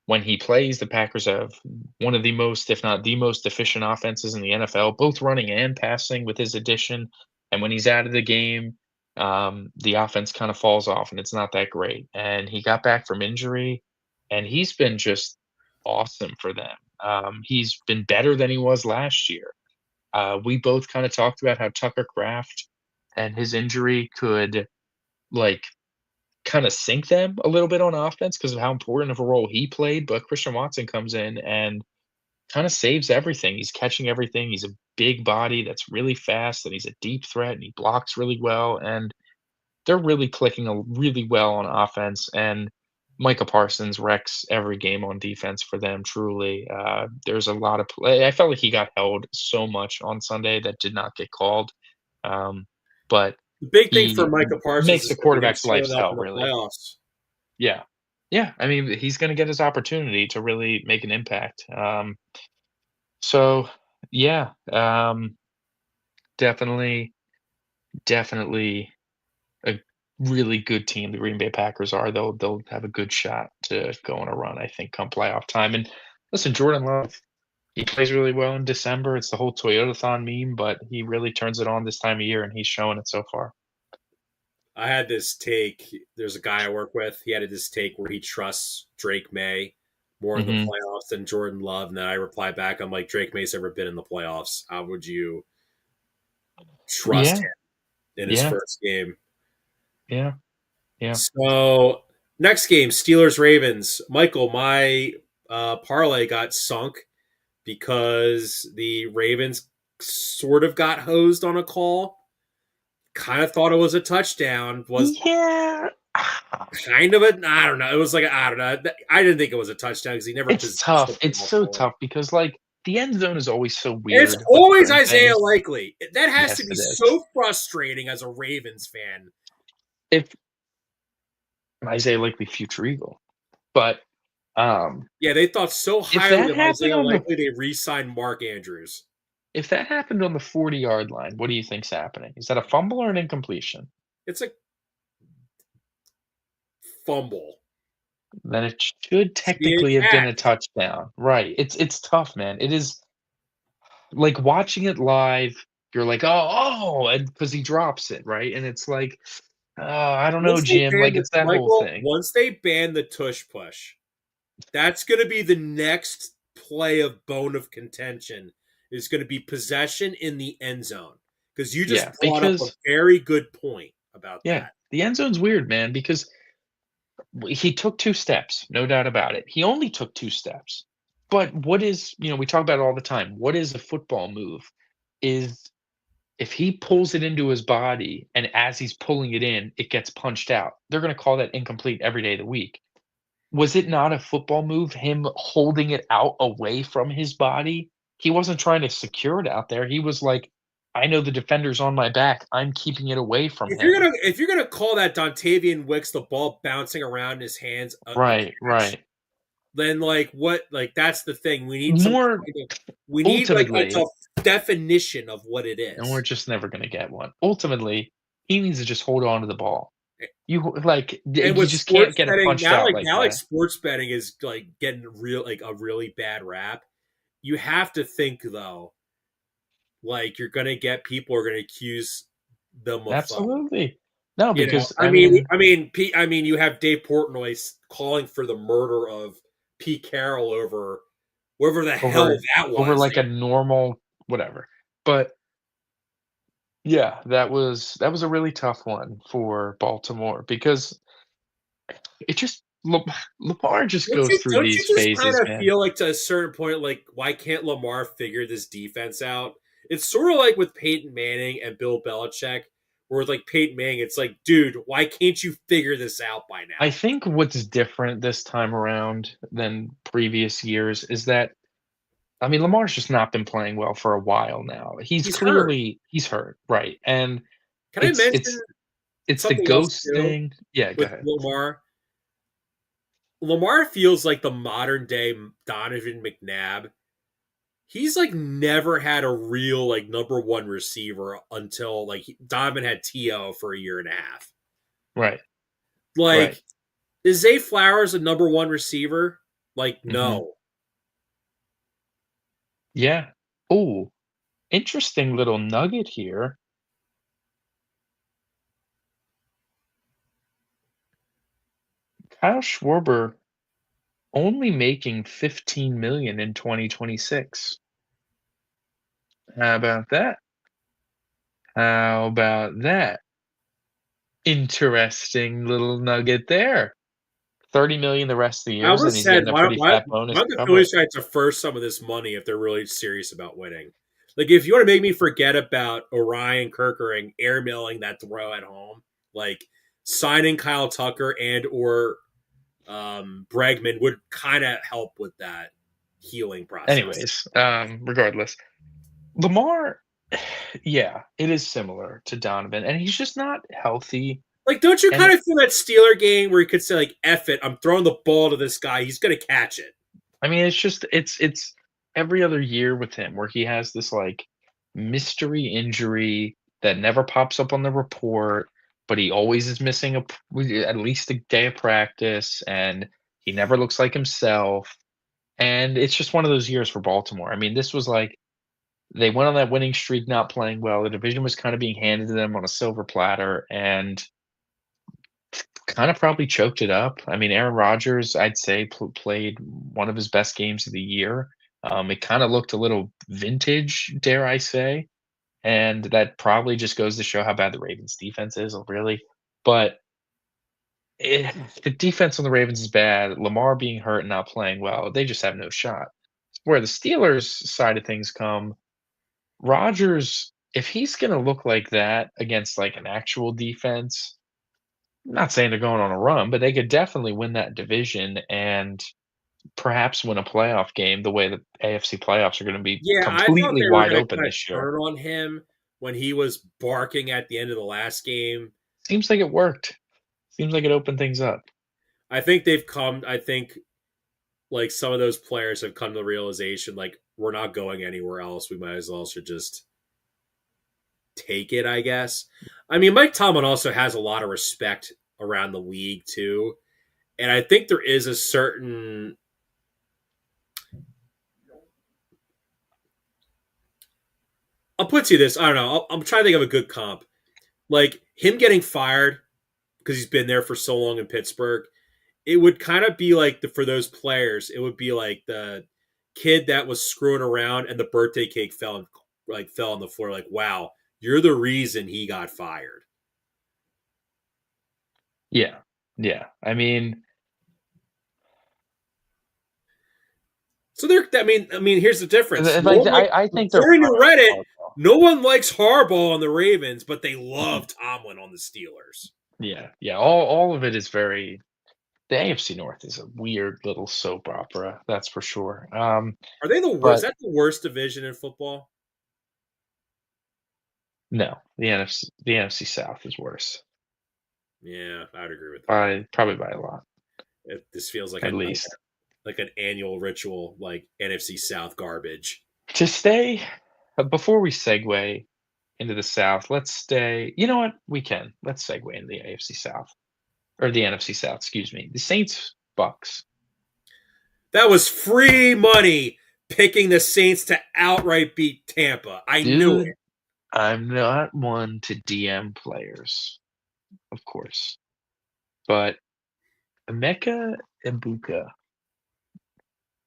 B: when he plays, the Packers have one of the most, if not the most efficient offenses in the NFL, both running and passing with his addition. And when he's out of the game, the offense kind of falls off and it's not that great. And he got back from injury and he's been just awesome for them. He's been better than he was last year. We both kind of talked about how Tucker Kraft and his injury could like kind of sink them a little bit on offense because of how important of a role he played. But Christian Watson comes in and kind of saves everything. He's catching everything. He's a big body that's really fast, and he's a deep threat, and he blocks really well. And they're really clicking really well on offense. And Micah Parsons wrecks every game on defense for them. Truly, there's a lot of play. I felt like he got held so much on Sunday that did not get called, um, but
A: The big thing for
B: he
A: Micah Parsons
B: makes
A: is
B: the
A: going to be him
B: quarterback's life
A: showing up
B: hell.
A: in the
B: Really,
A: playoffs.
B: yeah, yeah. I mean, he's going to get his opportunity to really make an impact. So, yeah, definitely, definitely a really good team, the Green Bay Packers are. They'll have a good shot to go on a run, I think, come playoff time. And listen, Jordan Love, he plays really well in December. It's the whole Toyotathon meme, but he really turns it on this time of year, and he's showing it so far.
A: I had this take. There's a guy I work with. He had this take where he trusts Drake May more in the
B: Hmm.
A: playoffs than Jordan Love. And then I reply back, I'm like, Drake May's never been in the playoffs. How would you trust
B: Yeah,
A: him in his
B: yeah,
A: first game?
B: yeah, yeah.
A: So next game, Steelers Ravens. Michael, my parlay got sunk because the Ravens sort of got hosed on a call. Kind of thought it was a touchdown. Was
B: Yeah.
A: kind of a I don't know. It was like I don't know. I didn't think it was a touchdown because he never
B: It's
A: possessed the
B: tough. It's
A: ball
B: so
A: fully.
B: tough because, like, the end zone is always so
A: It's
B: weird with
A: always
B: certain
A: Isaiah
B: things.
A: Likely. That has to
B: Yes,
A: be
B: it is.
A: so frustrating as a Ravens fan.
B: If Isaiah Likely, future Eagle, but um,
A: Yeah, they thought so
B: if
A: highly
B: that
A: of
B: happened
A: Isaiah
B: on the
A: Likely they re-signed Mark Andrews.
B: if that happened on the 40-yard line, what do you think's happening? Is that a fumble or an incompletion?
A: It's a fumble.
B: Then it should
A: It's being
B: technically have been a
A: catched.
B: touchdown. Right. It's tough, man. It is like watching it live, you're like, and because he drops it, right? And it's like, I don't know,
A: Once they
B: Jim.
A: ban
B: Like
A: the
B: it's that whole
A: Michael,
B: thing.
A: once they ban the tush push, that's going to be the next play of bone of contention. Is going to be possession in the end zone because you just
B: Yeah,
A: brought up a
B: because
A: very good point about
B: yeah,
A: that.
B: the end zone's weird, man, because he took 2 steps, no doubt about it. He only took 2 steps. But what is, we talk about it all the time. What is a football move? Is if he pulls it into his body and as he's pulling it in, it gets punched out. They're going to call that incomplete every day of the week. Was it not a football move, him holding it out away from his body? He wasn't trying to secure it out there. He was like, I know the defender's on my back. I'm keeping it away from him.
A: If you're gonna call that Dontavian Wicks the ball bouncing around in his hands a
B: Right,
A: catch,
B: right.
A: then like what like that's the thing. We need some
B: More
A: kind of we need like
B: ultimately,
A: a definition of what it
B: and we're
A: is.
B: just never going to get one. Ultimately, he needs to just hold on to the ball.
A: And
B: You
A: with
B: just can't
A: sports
B: get it
A: betting
B: punched out like
A: now like
B: that.
A: sports betting is like getting real like a really bad rap. You have to think though, like you're gonna get people are gonna accuse them of
B: Absolutely. No,
A: you know,
B: because I mean,
A: I mean, you have Dave Portnoy calling for the murder of Pete Carroll over wherever the hell
B: over
A: that
B: over
A: was.
B: like a normal whatever. But yeah, that was a really tough one for Baltimore because it just Lamar just goes through
A: Don't you
B: these
A: just kind
B: phases,
A: of
B: man.
A: feel like to a certain point, like why can't Lamar figure this defense out? It's sort of like with Peyton Manning and Bill Belichick, where with like Peyton Manning, it's like, dude, why can't you figure this out by
B: I
A: now?
B: think what's different this time around than previous years is that I mean, Lamar's just not been playing well for a while now.
A: He's hurt.
B: He's hurt, right? And
A: Can I
B: it's
A: mention
B: it's it's the
A: something else
B: ghost
A: too
B: thing. Yeah, go
A: with
B: ahead.
A: Lamar? Lamar feels like the modern day Donovan McNabb. He's like never had a real like number one receiver until like Donovan had T.O. for a year and a half.
B: Right, right.
A: Like, is Zay Flowers a number one receiver? Like,
B: Mhm.
A: no.
B: Yeah. Oh, interesting little nugget here. Kyle Schwarber only making 15 million in 2026. How about that? How about that? Interesting little nugget there. 30 million the rest of the
A: I
B: years, and
A: almost
B: he's
A: said,
B: getting a pretty fat bonus
A: why don't
B: to
A: the
B: cover it.
A: Phillies try to defer some of this money if they're really serious about winning? Like, if you want to make me forget about Orion Kerkering airmailing that throw at home, like signing Kyle Tucker and or Bregman would kind of help with that healing process.
B: Anyways, regardless, Lamar, yeah, it is similar to Donovan, and he's just not healthy.
A: Like, don't you
B: And
A: kind of feel that Steeler game where you could say, like, F it, I'm throwing the ball to this guy, he's going to catch it?
B: I mean, it's just it's every other year with him where he has this like mystery injury that never pops up on the report, but he always is missing at least a day of practice, and he never looks like himself. And it's just one of those years for Baltimore. I mean, this was like they went on that winning streak, not playing well. The division was kind of being handed to them on a silver platter, and kind of probably choked it up. I mean, Aaron Rodgers, I'd say, played one of his best games of the year. It kind of looked a little vintage, dare I say, and that probably just goes to show how bad the Ravens' defense is, really. But the defense on the Ravens is bad. Lamar being hurt and not playing well, they just have no shot. Where the Steelers' side of things come, Rodgers, if he's going to look like that against like an actual defense, not saying they're going on a run, but they could definitely win that division and perhaps win a playoff game the way the AFC playoffs are gonna be
A: Yeah, I thought
B: completely
A: they were
B: wide
A: going to
B: open
A: kind of
B: this year.
A: turn on him when he was barking at the end of the last game.
B: Seems like it worked. Seems like it opened things up.
A: I think like some of those players have come to the realization like we're not going anywhere else. We might as well should just take it, I guess. I mean, Mike Tomlin also has a lot of respect around the league too. And I think there is a certain I'll put to you this. I don't know. I'm trying to think of a good comp. Like him getting fired because he's been there for so long in Pittsburgh. It would kind of be like for those players, it would be like the kid that was screwing around and the birthday cake fell on the floor. Like, wow, you're the reason he got fired.
B: Yeah. Yeah. I mean,
A: So there, here's the difference. No
B: like,
A: one like
B: I think they're
A: according to
B: fine with
A: Reddit,
B: Harbaugh.
A: no one likes Harbaugh on the Ravens, but they love Tomlin on the Steelers.
B: Yeah. Yeah. All of it is very the AFC North is a weird little soap opera, that's for sure.
A: Are they the worst? Is
B: But
A: that the worst division in football?
B: no, the NFC South is worse
A: Yeah, I'd agree with that.
B: by probably by a lot,
A: This feels like
B: at least.
A: like an annual ritual, like NFC South garbage.
B: To stay before we segue into the South, let's stay you know what? We can. Let's segue into the AFC South or the NFC South, excuse me. The Saints Bucks.
A: That was free money picking the Saints to outright beat Tampa. I knew
B: Dude,
A: it.
B: I'm not one to DM players, of course, but Emeka Ibuka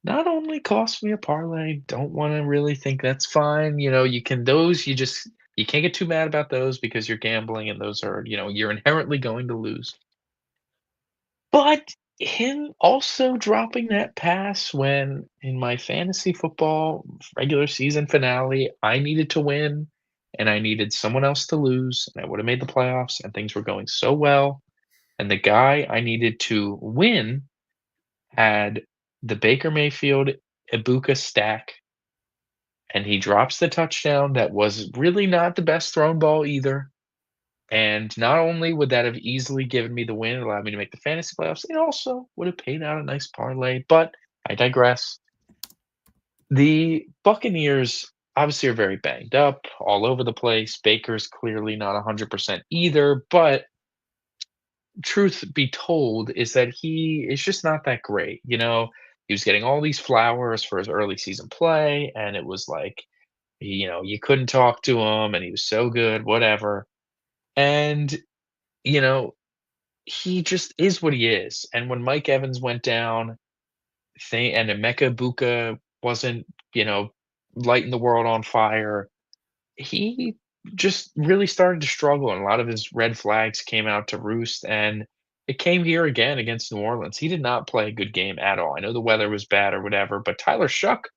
B: not only cost me a parlay, don't want to really think that's fine. You can those you can't get too mad about those because you're gambling and those are, you're inherently going to lose. But him also dropping that pass when in my fantasy football regular season finale, I needed to win and I needed someone else to lose, and I would have made the playoffs and things were going so well. And the guy I needed to win had the Baker Mayfield Ibuka stack, and he drops the touchdown that was really not the best thrown ball either. And not only would that have easily given me the win, allowed me to make the fantasy playoffs, it also would have paid out a nice parlay. But I digress. The Buccaneers obviously are very banged up, all over the place. Baker's clearly not 100% either. But truth be told, is that he is just not that great. He was getting all these flowers for his early season play, and it was like, you couldn't talk to him, and he was so good, whatever. And, you know, he just is what he is. And when Mike Evans went down, and Emeka Buka wasn't, you know, lighting the world on fire. He just really started to struggle, and a lot of his red flags came out to roost, and it came here again against New Orleans. He did not play a good game at all. I know the weather was bad or whatever, but Tyler Shuck,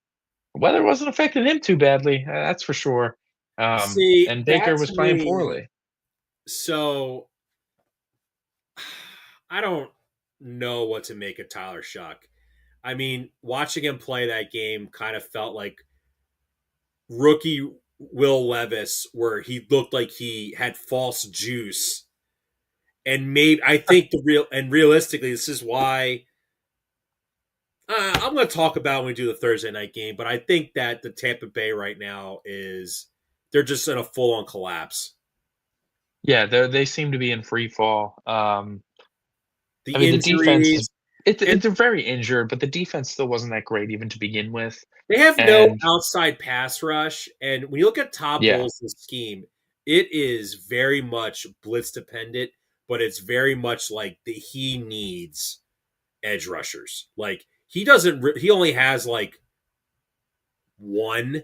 B: the weather wasn't affecting him too badly, that's for sure.
A: See,
B: And Baker
A: that
B: was
A: to
B: playing
A: me,
B: poorly.
A: so I don't know what to make of Tyler Shuck. I mean, watching him play that game kind of felt like rookie Will Levis, where he looked like he had false juice. And maybe I think realistically, this is why I'm going to talk about when we do the Thursday night game. But I think that the Tampa Bay right now is they're just in a full on collapse.
B: Yeah, they seem to be in free fall. I
A: The
B: mean, the defense is
A: injuries, and
B: they're very injured, but the defense still wasn't that great even to begin with.
A: they have no
B: And
A: outside pass rush. And when you look at Todd
B: yeah,
A: Bowles' scheme, it is very much blitz dependent, but it's very much like he needs edge rushers. Like he doesn't, he only has like one,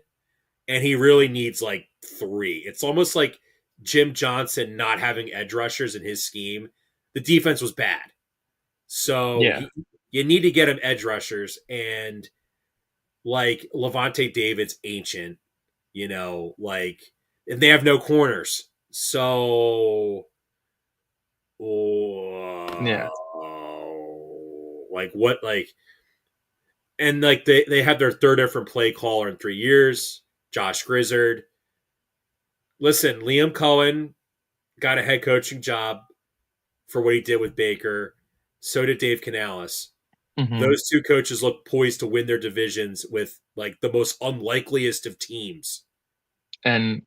A: and he really needs like three. It's almost like Jim Johnson not having edge rushers in his scheme. The defense was bad. So
B: yeah,
A: you need to get him edge rushers, and like Levante David's ancient, like, and they have no corners. So,
B: yeah.
A: like what, like, and like they had their third different play caller in 3 years, Josh Grizzard. Listen, Liam Cohen got a head coaching job for what he did with Baker. So did Dave Canales.
B: Mhm.
A: Those two coaches look poised to win their divisions with like the most unlikeliest of teams.
B: And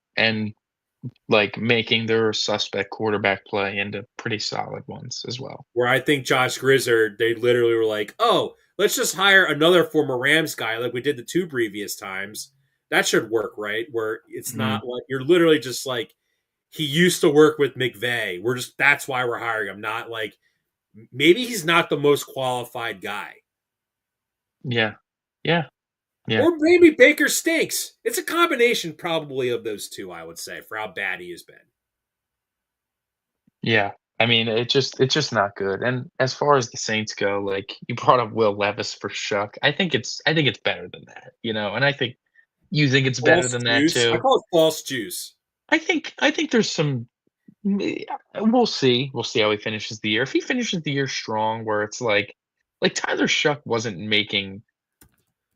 B: like, making their suspect quarterback play into pretty solid ones as well.
A: Where I think Josh Grizzard, they literally were like, oh, let's just hire another former Rams guy like we did the two previous times. That should work, right? Where it's
B: Mhm.
A: not like you're literally just like, he used to work with McVay. That's why we're hiring him. Not like maybe he's not the most qualified guy.
B: Yeah. Yeah. Yeah.
A: Or maybe Baker stinks. It's a combination probably of those two, I would say, for how bad he has been.
B: Yeah. I mean, it's just not good, and as far as the Saints go, like, you brought up Will Levis for Shuck. I think it's better than that, you know, and I think you think it's better
A: False
B: than that
A: juice. I
B: too.
A: call it false juice.
B: I think there's some we'll see. We'll see how he finishes the year. If he finishes the year strong where it's like Tyler Shuck wasn't making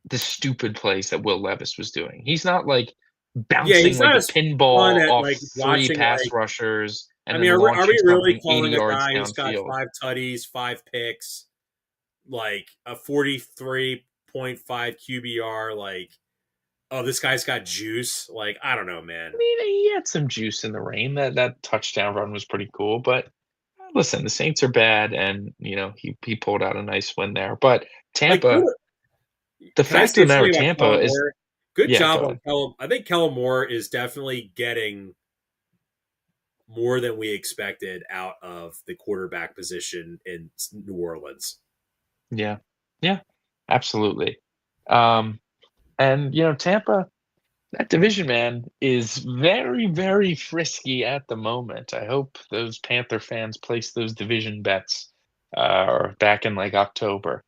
B: the stupid plays that Will Levis was doing. He's not, like,
A: Yeah,
B: bouncing
A: he's
B: like
A: not
B: a
A: as fun
B: pinball
A: at
B: off
A: like
B: 3
A: watching
B: pass
A: like.
B: rushers
A: I
B: and
A: mean,
B: then
A: are
B: launching
A: we really
B: something 80
A: calling a
B: yards
A: guy who's got
B: downfield.
A: 5 tutties, 5 picks, like a 43.5 QBR, like, oh, this guy's got juice? Like, I don't know, man.
B: I mean, he had some juice in the rain. That touchdown run was pretty cool, but listen, the Saints are bad, and, you know, he pulled out a nice win there, but
A: Like,
B: Tampa, the
A: can I
B: fact of
A: say
B: the matter
A: something
B: with
A: about
B: Tampa
A: Kellen
B: is
A: Moore? Good
B: yeah,
A: job
B: go
A: on
B: ahead.
A: Kellen. I think Kellen Moore is definitely getting more than we expected out of the quarterback position in New Orleans.
B: Yeah. Yeah, absolutely. Um, and, you know, Tampa, that division, man, is very, very frisky at the moment. I hope those Panther fans place those division bets, or back in, like, October,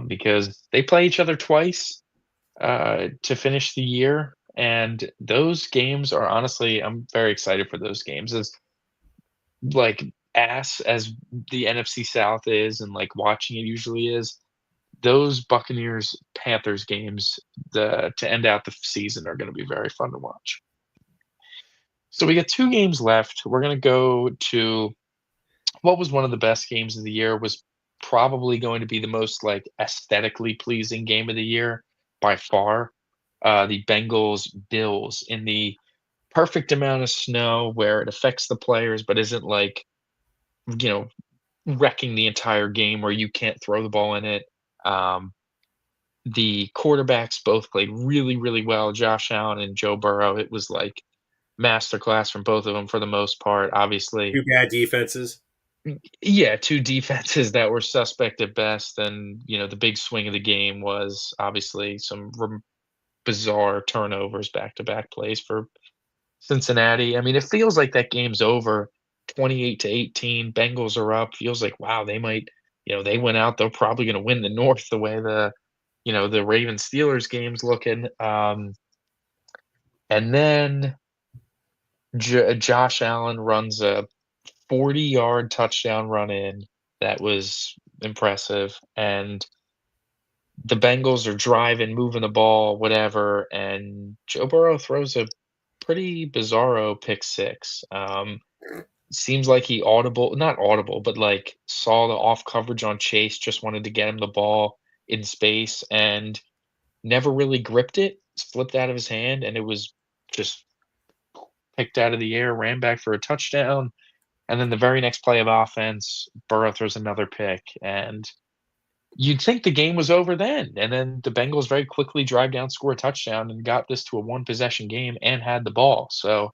B: because they play each other twice, to finish the year, and those games are honestly I'm very excited for those games. As, like, ass as the NFC South is and, like, watching it usually is, those Buccaneers Panthers games to end out the season are going to be very fun to watch. So we got 2 games left. We're going to go to what was one of the best games of the year, was probably going to be the most, like, aesthetically pleasing game of the year by far. The Bengals Bills in the perfect amount of snow where it affects the players but isn't, like, you know, wrecking the entire game where you can't throw the ball in it. Um, the quarterbacks both played really, really well, Josh Allen and Joe Burrow. It was like masterclass from both of them for the most part, obviously.
A: Two bad defenses.
B: Yeah, two defenses that were suspect at best, and the big swing of the game was obviously some bizarre turnovers, back-to-back plays for Cincinnati. I mean, it feels like that game's over, 28-18. Bengals are up. Feels like, wow, they might, they went out. They're probably going to win the North the way the Ravens Steelers game's looking. And then Josh Allen runs a 40-yard touchdown run in that was impressive, and the Bengals are driving, moving the ball, whatever, and Joe Burrow throws a pretty bizarro pick six. Seems like he not audible, but like saw the off coverage on Chase, just wanted to get him the ball in space and never really gripped it, slipped out of his hand, and it was just picked out of the air, ran back for a touchdown. And then the very next play of offense, Burrow throws another pick, and you'd think the game was over then. And then the Bengals very quickly drive down, score a touchdown, and got this to a one possession game and had the ball. So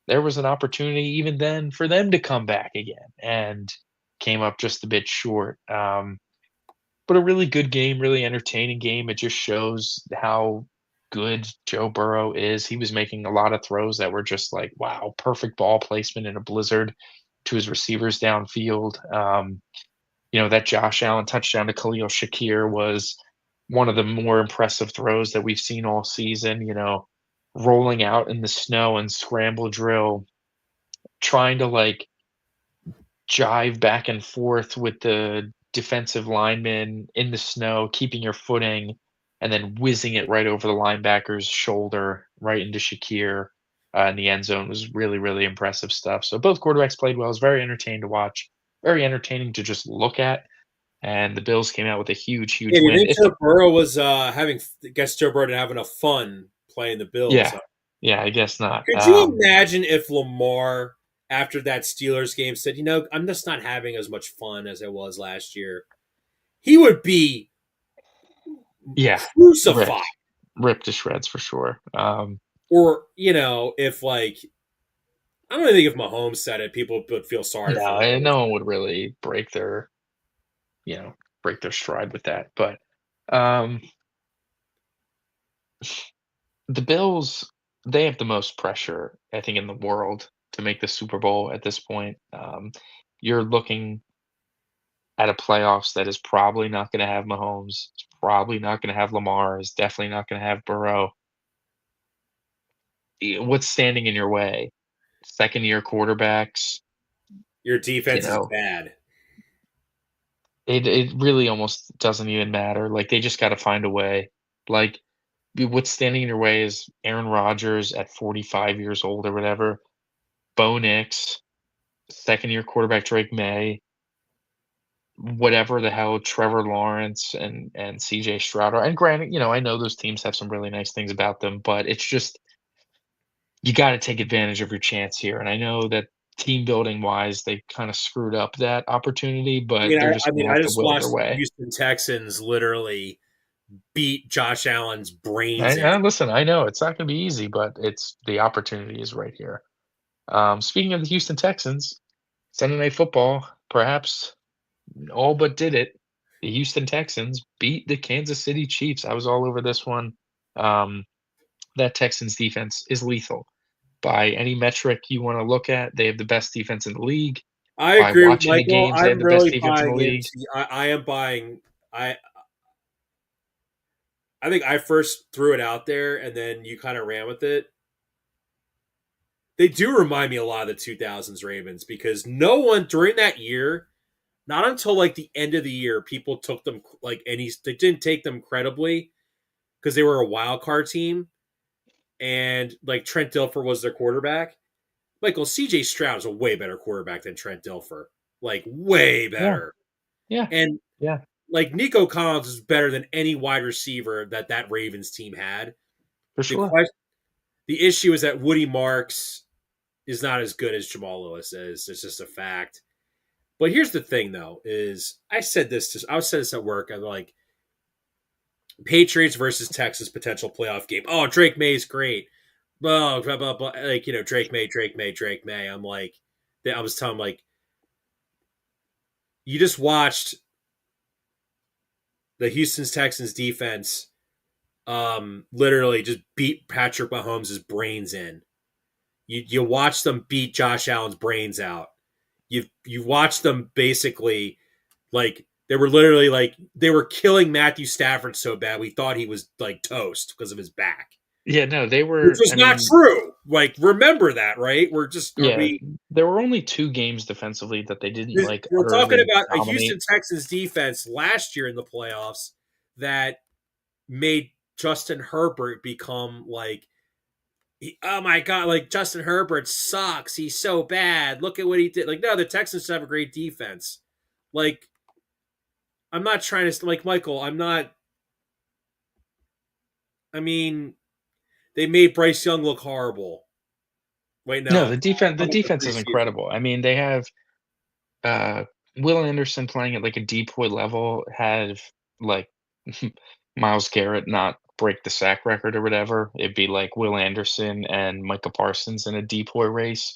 B: there was an opportunity even then for them to come back again and came up just a bit short. But a really good game, really entertaining game. It just shows how good Joe Burrow is. He was making a lot of throws that were just like, wow, perfect ball placement in a blizzard to his receivers downfield. That Josh Allen touchdown to Khalil Shakir was one of the more impressive throws that we've seen all season, rolling out in the snow and scramble drill, trying to like jive back and forth with the defensive lineman in the snow, keeping your footing, and then whizzing it right over the linebacker's shoulder, right into Shakir in the end zone was really, really impressive stuff. So both quarterbacks played well. It was very entertaining to watch, very entertaining to just look at. And the Bills came out with a huge,
A: Yeah,
B: huge
A: do you
B: win.
A: think Joe Burrow was having? I guess Joe Burrow didn't have enough fun playing the Bills.
B: Yeah, yeah, I guess not.
A: Could you imagine if Lamar, after that Steelers game, said, I'm just not having as much fun as I was last year? He would be
B: Yeah,
A: crucified.
B: ripped to shreds for sure.
A: Or, if like, I don't think if Mahomes said it, people would feel sorry for
B: No,
A: him.
B: and no one would really you know, break their stride with that. But um, the Bills, they have the most pressure, I think, in the world to make the Super Bowl at this point. You're looking at a playoffs that is probably not going to have Mahomes, it's probably not going to have Lamar, is definitely not going to have Burrow. What's standing in your way? Second year quarterbacks,
A: Your
B: you
A: defense is
B: know,
A: bad.
B: it really almost doesn't even matter. Like they just got to find a way. Like what's standing in your way is Aaron Rodgers at 45 years old or whatever, Bo Nix, second year quarterback Drake May, whatever the hell Trevor Lawrence and CJ Stroud are. And granted, I know those teams have some really nice things about them, but it's just you got to take advantage of your chance here. And I know that team building wise, they kind of screwed up that opportunity,
A: I
B: but
A: mean,
B: they're just going to
A: I
B: have to
A: just
B: will their
A: watched the
B: way.
A: Houston Texans literally beat Josh Allen's brains in.
B: Listen, I know it's not going to be easy, but it's the opportunity is right here. Speaking of the Houston Texans, Sunday Night Football, perhaps all but did it. The Houston Texans beat the Kansas City Chiefs. I was all over this one. Um, that Texans defense is lethal. By any metric you want to look at, they have the best defense in the league.
A: I
B: By
A: agree with
B: watching the
A: Michael.
B: games, they have
A: I'm
B: the best
A: really
B: defense in the
A: buying
B: league.
A: into. I am buying. I think I first threw it out there, and then you kind of ran with it. They do remind me a lot of the 2000s Ravens because no one during that year, not until like the end of the year, people took them like any. They didn't take them credibly because they were a wild card team, and like Trent Dilfer was their quarterback. Michael CJ Stroud is a way better quarterback than Trent Dilfer, like way
B: Yeah,
A: better.
B: yeah,
A: And
B: yeah,
A: like Nico Collins is better than any wide receiver that Ravens team had.
B: for
A: The
B: sure.
A: question, the issue is that Woody Marks is not as good as Jamal Lewis is. It's just a fact. But here's the thing, though: is I said this at work. I'm like Patriots versus Texas potential playoff game. Oh, Drake May's great. Blah, blah, blah, blah. Like Drake May, Drake May, Drake May. I'm like, I was telling like you just watched the Houston Texans defense literally just beat Patrick Mahomes' brains in. You watch them beat Josh Allen's brains out. You watch them basically like they were literally like they were killing Matthew Stafford so bad we thought he was like toast because of his back,
B: Yeah, no, they
A: which
B: were.
A: was
B: I
A: not
B: mean,
A: true. Like remember that, right? We're just are
B: yeah,
A: we
B: there were only 2 games defensively that they didn't like
A: we're talking
B: utterly
A: about a Houston
B: dominate.
A: Texans defense last year in the playoffs that made Justin Herbert become like oh my god, like Justin Herbert sucks. He's so bad. Look at what he did. Like, no, the Texans have a great defense. Like, I'm not trying to like Michael. I'm not. I mean, they made Bryce Young look horrible. Wait,
B: No,
A: no,
B: the
A: coming to
B: defense is
A: preseason.
B: incredible. I mean, they have uh, Will Anderson playing at like a depoy level, have like Miles Garrett not break the sack record or whatever. It'd be like Will Anderson and Micah Parsons in a depoy race.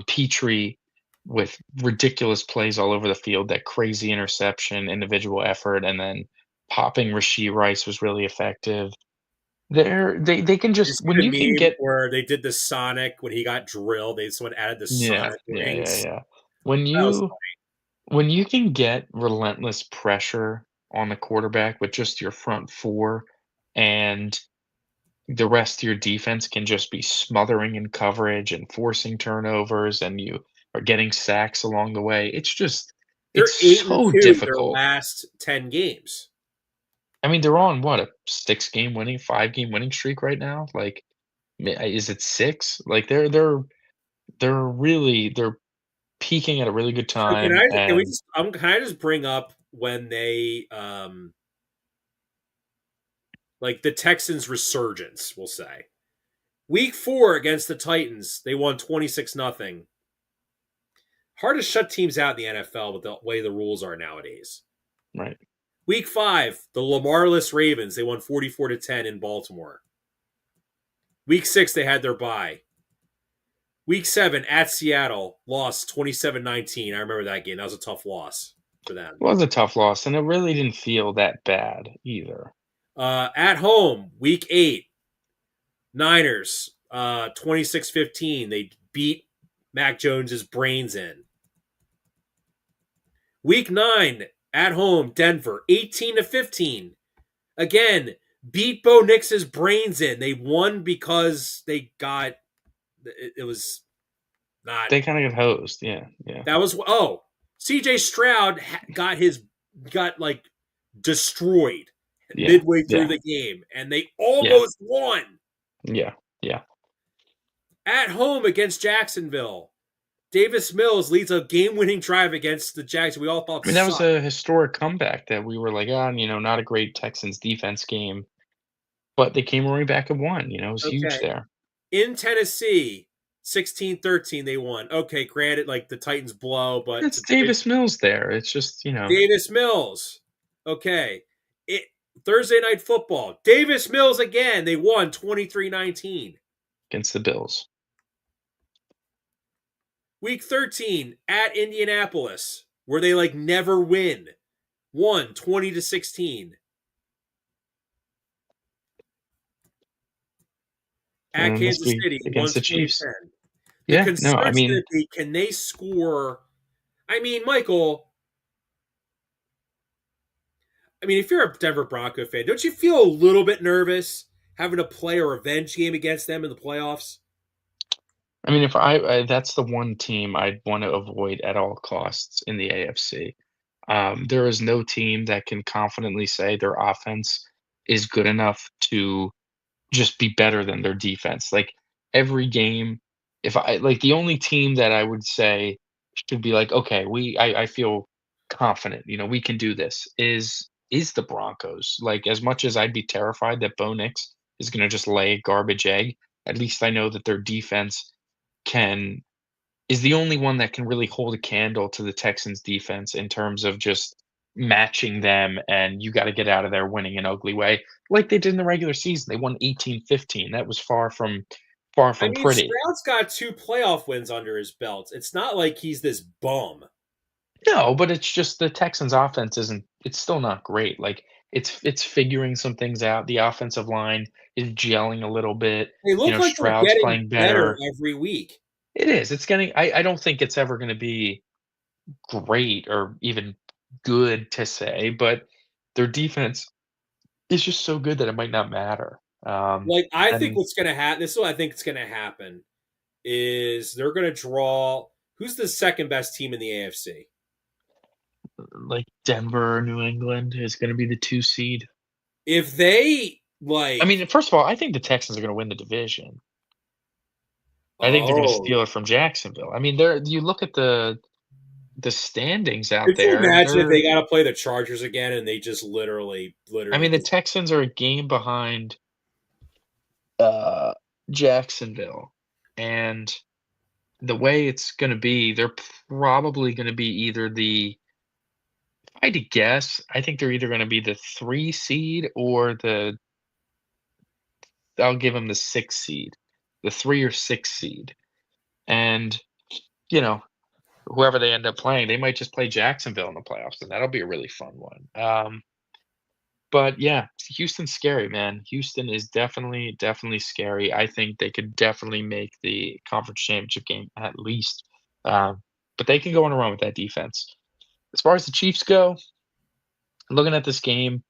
B: Petrie with ridiculous plays all over the field, that crazy interception, individual effort, and then popping Rasheed Rice was really effective. They can
A: You
B: just
A: see
B: when
A: the
B: you can
A: meme
B: get
A: where they did the Sonic when he got drilled. They someone added the
B: yeah,
A: Sonic
B: yeah, yeah,
A: rings.
B: yeah. When
A: That was
B: you when you can get relentless pressure on the quarterback with just your front four, and the rest of your defense can just be smothering in coverage and forcing turnovers, and you are getting sacks along the way.
A: they're
B: It's
A: eight and
B: so
A: two their
B: difficult.
A: last 10 games.
B: I mean, they're on what, a 6-game winning, 5-game winning streak right now? Like, is it 6? Like they're peaking at a really good
A: So
B: time,
A: can we
B: and
A: just can I just bring up when they like the Texans resurgence, we'll say. Week 4 against the Titans, they won 26-0. Hard to shut teams out in the NFL with the way the rules are nowadays.
B: right.
A: Week 5, the Lamarless Ravens, they won 44-10 in Baltimore. Week 6, they had their bye. Week 7 at Seattle, lost 27-19. I remember that game. That was a tough loss for them.
B: It was a tough loss, and it really didn't feel that bad either.
A: At home, week 8, Niners, 26-15. They beat Mac Jones's brains in. Week 9, at home, Denver, 18-15. Again, beat Bo Nix's brains in. They won because they got it was not
B: They kinda got hosed, yeah, yeah.
A: that was CJ Stroud got like destroyed
B: Yeah,
A: midway through
B: yeah,
A: the game and they
B: yeah,
A: almost won
B: yeah, yeah.
A: at home against Jacksonville. Davis Mills leads a game-winning drive against the Jags we all thought
B: I mean, that was
A: sucked.
B: a historic comeback that we were like, "Ah, not a great Texans defense game," but they came right back and won, it was huge
A: Okay.
B: there.
A: In Tennessee, 16-13 they won. Okay, granted like the Titans blow, but it's
B: It's
A: a division.
B: Davis Mills there, it's just.
A: Davis Mills. Okay. It Thursday night football. Davis Mills again. They won 23-19.
B: Against the Bills.
A: Week 13 at Indianapolis, where they like never win. Won 20-16. At
B: And must
A: Kansas
B: be
A: City, won
B: against the Chiefs.
A: 2010. The
B: Yeah, no,
A: concern
B: I
A: is going
B: mean,
A: to be can they score? I mean, Michael, if you're a Denver Bronco fan, don't you feel a little bit nervous having to play a revenge game against them in the playoffs?
B: if I that's the one team I'd wanna avoid at all costs in the AFC. There is no team that can confidently say their offense is good enough to just be better than their defense. Like, every game, if I like, the only team that I would say should be like, "Okay, I feel confident, we can do this," is the Broncos. Like, as much as I'd be terrified that Bo Nix is gonna just lay a garbage egg, at least I know that their defense can is the only one that can really hold a candle to the Texans defense in terms of just matching them, and you gotta get out of there winning an ugly way, like they did in the regular season. They won 18-15. That was far from pretty.
A: Stroud's got 2 playoff wins under his belt. It's not like he's this bum.
B: No, but it's just the Texans' offense isn't it's still not great. Like, it's figuring some things out. The offensive line is gelling a little bit.
A: They
B: You
A: look
B: know,
A: like they're
B: Stroud's
A: getting
B: playing
A: better
B: better.
A: every week.
B: It is. It's getting I don't think it's ever gonna be great or even good to say, but their defense is just so good that it might not matter.
A: Like, I think
B: And
A: what's gonna happen. This is what I think is gonna happen is they're gonna draw. Who's the second best team in the AFC?
B: like Denver or New England is gonna be the 2 seed.
A: If they
B: I
A: like,
B: mean, first of all, I think the Texans are gonna win the division. I think they're gonna
A: oh,
B: steal it from Jacksonville. I mean, they're you look at the standings out
A: could you
B: there,
A: imagine if they
B: they're
A: got to play the Chargers again and they just
B: I
A: literally
B: mean, the
A: just
B: Texans are a game behind, uh, Jacksonville, and the way it's gonna be, they're probably gonna be either the if I had to guess, I think they're either gonna be the 3 seed or the I'll give them the 6 seed, the 3 or 6 seed, and, you know, whoever they end up playing, they might just play Jacksonville in the playoffs, and that'll be a really fun one. But yeah, Houston's scary, man. Houston is definitely scary. I think they could definitely make the conference championship game at least. Um, but they can go on a run with that defense. As far as the Chiefs go, looking at this game,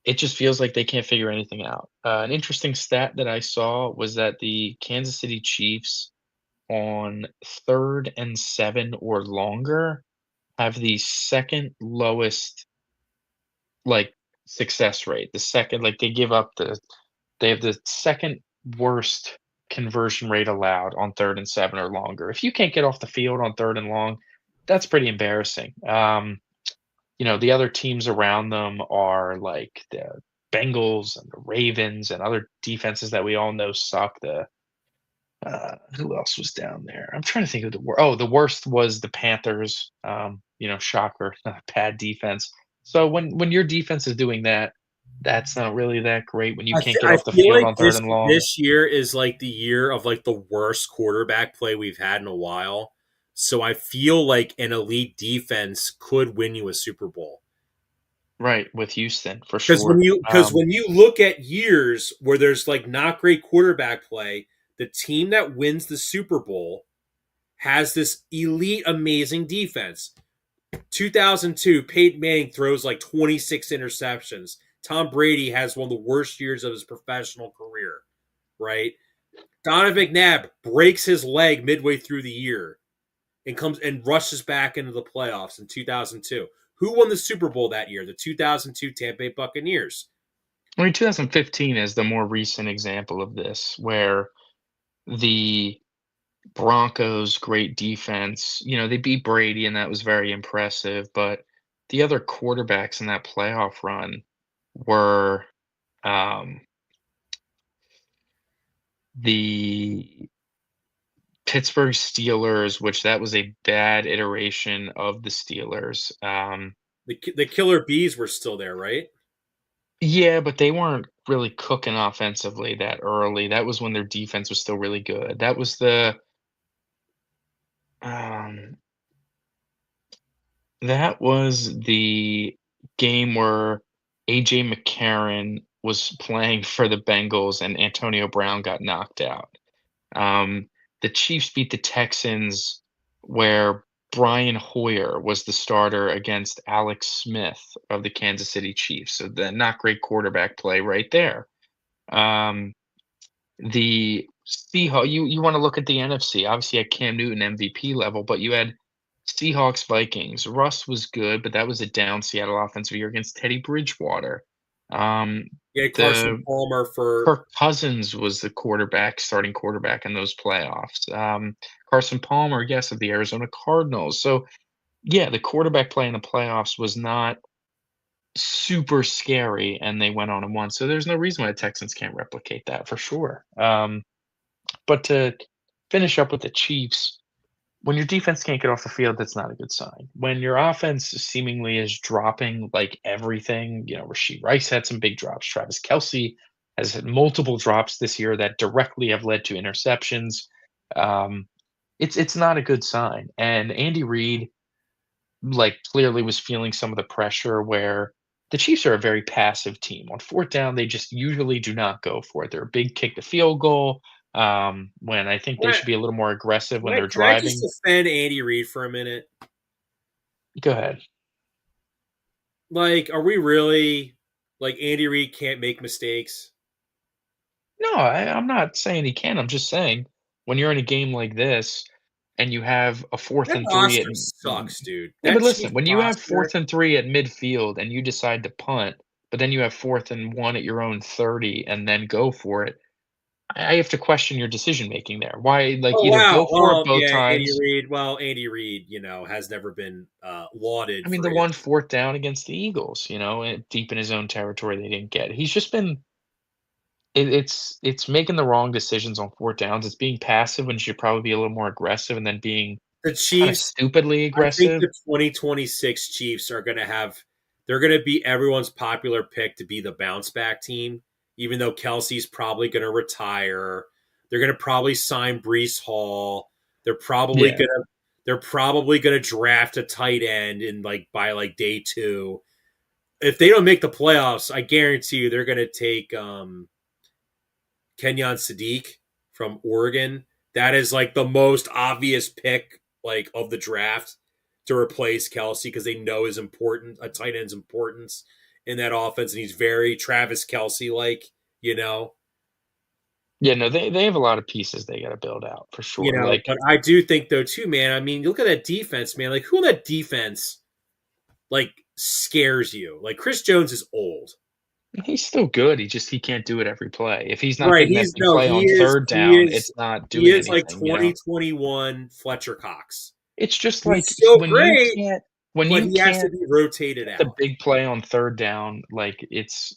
B: it just feels like they can't figure anything out. An interesting stat that I saw was that the Kansas City Chiefs on 3rd and 7 or longer have the second lowest like success rate. The second like they have the second worst conversion rate allowed on 3rd and 7 or longer. If you can't get off the field on 3rd and long, that's pretty embarrassing. You know, the other teams around them are like the Bengals and the Ravens and other defenses that we all know suck. Who else was down there? I'm trying to think of the worst was the Panthers. You know, shocker, bad defense. So when your defense is doing that, that's not really that great when you can't get
A: I
B: off the
A: feel
B: field
A: like
B: on 3rd and long.
A: this year is like the year of like the worst quarterback play we've had in a while. So I feel like an elite defense could win you a Super Bowl.
B: Right, with Houston for
A: Because
B: sure.
A: when you look at years where there's like not great quarterback play, the team that wins the Super Bowl has this elite, amazing defense. 2002, Peyton Manning throws like 26 interceptions. Tom Brady has one of the worst years of his professional career, right? Donovan McNabb breaks his leg midway through the year and comes and rushes back into the playoffs in 2002. Who won the Super Bowl that year? The 2002 Tampa Bay Buccaneers.
B: I mean, 2015 is the more recent example of this, where the Broncos' great defense, you know, they beat Brady, and that was very impressive, but the other quarterbacks in that playoff run were, um, the Pittsburgh Steelers, which that was a bad iteration of the Steelers.
A: The Killer Bees were still there, right?
B: Yeah, but they weren't really cooking offensively that early. That was when their defense was still really good. Um, that was the game where AJ McCarron was playing for the Bengals and Antonio Brown got knocked out. Um, the Chiefs beat the Texans where Brian Hoyer was the starter against Alex Smith of the Kansas City Chiefs. So the not great quarterback play right there. Um, the Seahawks, you want to look at the NFC. Obviously, you had Cam Newton MVP level, but you had Seahawks Vikings. Russ was good, but that was a down Seattle offensive year against Teddy Bridgewater. Um,
A: Yeah, Carson
B: the
A: Palmer for
B: Kirk Cousins was the starting quarterback in those playoffs. Carson Palmer, yes, of the Arizona Cardinals. So, yeah, the quarterback play in the playoffs was not super scary, and they went on and won. So there's no reason why the Texans can't replicate that for sure. But to finish up with the Chiefs, when your defense can't get off the field, that's not a good sign. When your offense seemingly is dropping like everything, you know, Rasheed Rice had some big drops. Travis Kelsey has had multiple drops this year that directly have led to interceptions. Um, it's not a good sign. And Andy Reid, like, clearly was feeling some of the pressure where the Chiefs are a very passive team. On 4th down, they just usually do not go for it. They're a big kick the field goal, when I think they
A: Can
B: should be a little more aggressive when they're
A: I just
B: driving.
A: defend Andy Reid for a minute?
B: Go ahead.
A: Like, are we really like Andy Reid can't make mistakes?
B: No, I'm not saying he can, I'm just saying when you're in a game like this and you have a 4th
A: That
B: and 3 at
A: roster sucks, dude.
B: yeah, but
A: That
B: listen,
A: Chiefs
B: when you have
A: roster.
B: 4th and 3 at midfield and you decide to punt, but then you have 4th and 1 at your own 30 and then go for it, I have to question your decision making there. Why, like,
A: Oh
B: either
A: wow.
B: go for it
A: Well,
B: both
A: yeah, Andy
B: times.
A: Reid. Well, Andy Reid, has never been
B: I
A: lauded
B: mean,
A: for
B: the
A: his.
B: one 4th down against the Eagles, deep in his own territory they didn't get. He's just been it's making the wrong decisions on 4th downs. It's being passive when you should probably be a little more aggressive and then being
A: The
B: kinda
A: Chiefs.
B: stupidly
A: I think
B: aggressive.
A: the 2026 Chiefs are going to have. They're going to be everyone's popular pick to be the bounce back team, even though Kelsey's probably going to retire. They're going to probably sign Brees Hall. They're probably
B: Yeah.
A: going to. They're probably going to draft a tight end in like by like day two. If they don't make the playoffs, I guarantee you they're going to take Kenyon Sadiq from Oregon. That is like the most obvious pick like of the draft to replace Kelsey because they know his important a tight end's importance in that offense, and he's very Travis Kelsey like, you know.
B: Yeah, no, they have a lot of pieces they gotta build out for sure, like,
A: But I do think though too, man. I mean, look at that defense, man. Like who on that defense like scares you? Like Chris Jones is old.
B: he's still good, he can't do it every play. If he's not
A: Right.
B: getting that
A: He's
B: big
A: no,
B: play on 3rd down, it's not
A: he
B: doing
A: is like
B: anything.
A: 2021 Fletcher Cox.
B: It's just
A: He's
B: like
A: still
B: when you
A: great,
B: can't when
A: but
B: you
A: he has to
B: can't
A: be rotated
B: get the
A: out.
B: big play on 3rd down, like, it's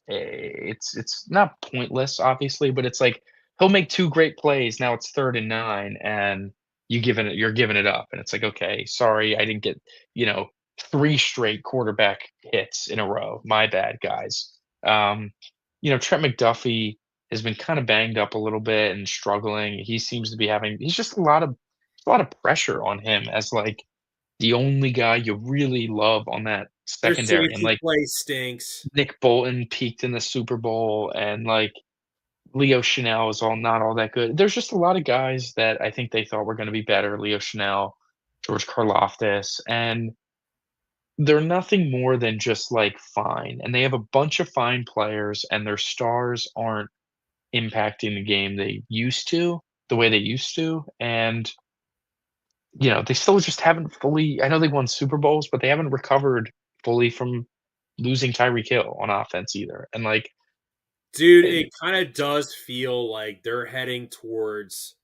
B: not pointless, obviously, but it's like, he'll make 2 great plays, now it's 3rd and 9, and you're giving it up, and it's like, "Okay, sorry, I didn't get, you know, 3 straight quarterback hits in a row. My bad, guys." Trent McDuffie has been kinda banged up a little bit and struggling. He seems to be having he's just a lot of pressure on him as, like, the only guy you really love on that
A: Their
B: secondary, and,
A: safety
B: like,
A: play stinks.
B: Nick Bolton peaked in the Super Bowl, and, like, Leo Chenal is all not all that good. There's just a lot of guys that I think they thought were gonna be better, Leo Chenal, George Karlaftis, and they're nothing more than just, like, fine, and they have a bunch of fine players, and their stars aren't impacting the game the way they used to, and they still just haven't fully. I know they won Super Bowls, but they haven't recovered fully from losing Tyreek Hill on offense either, and, like,
A: Dude,
B: eh
A: it kind of does feel like they're heading towards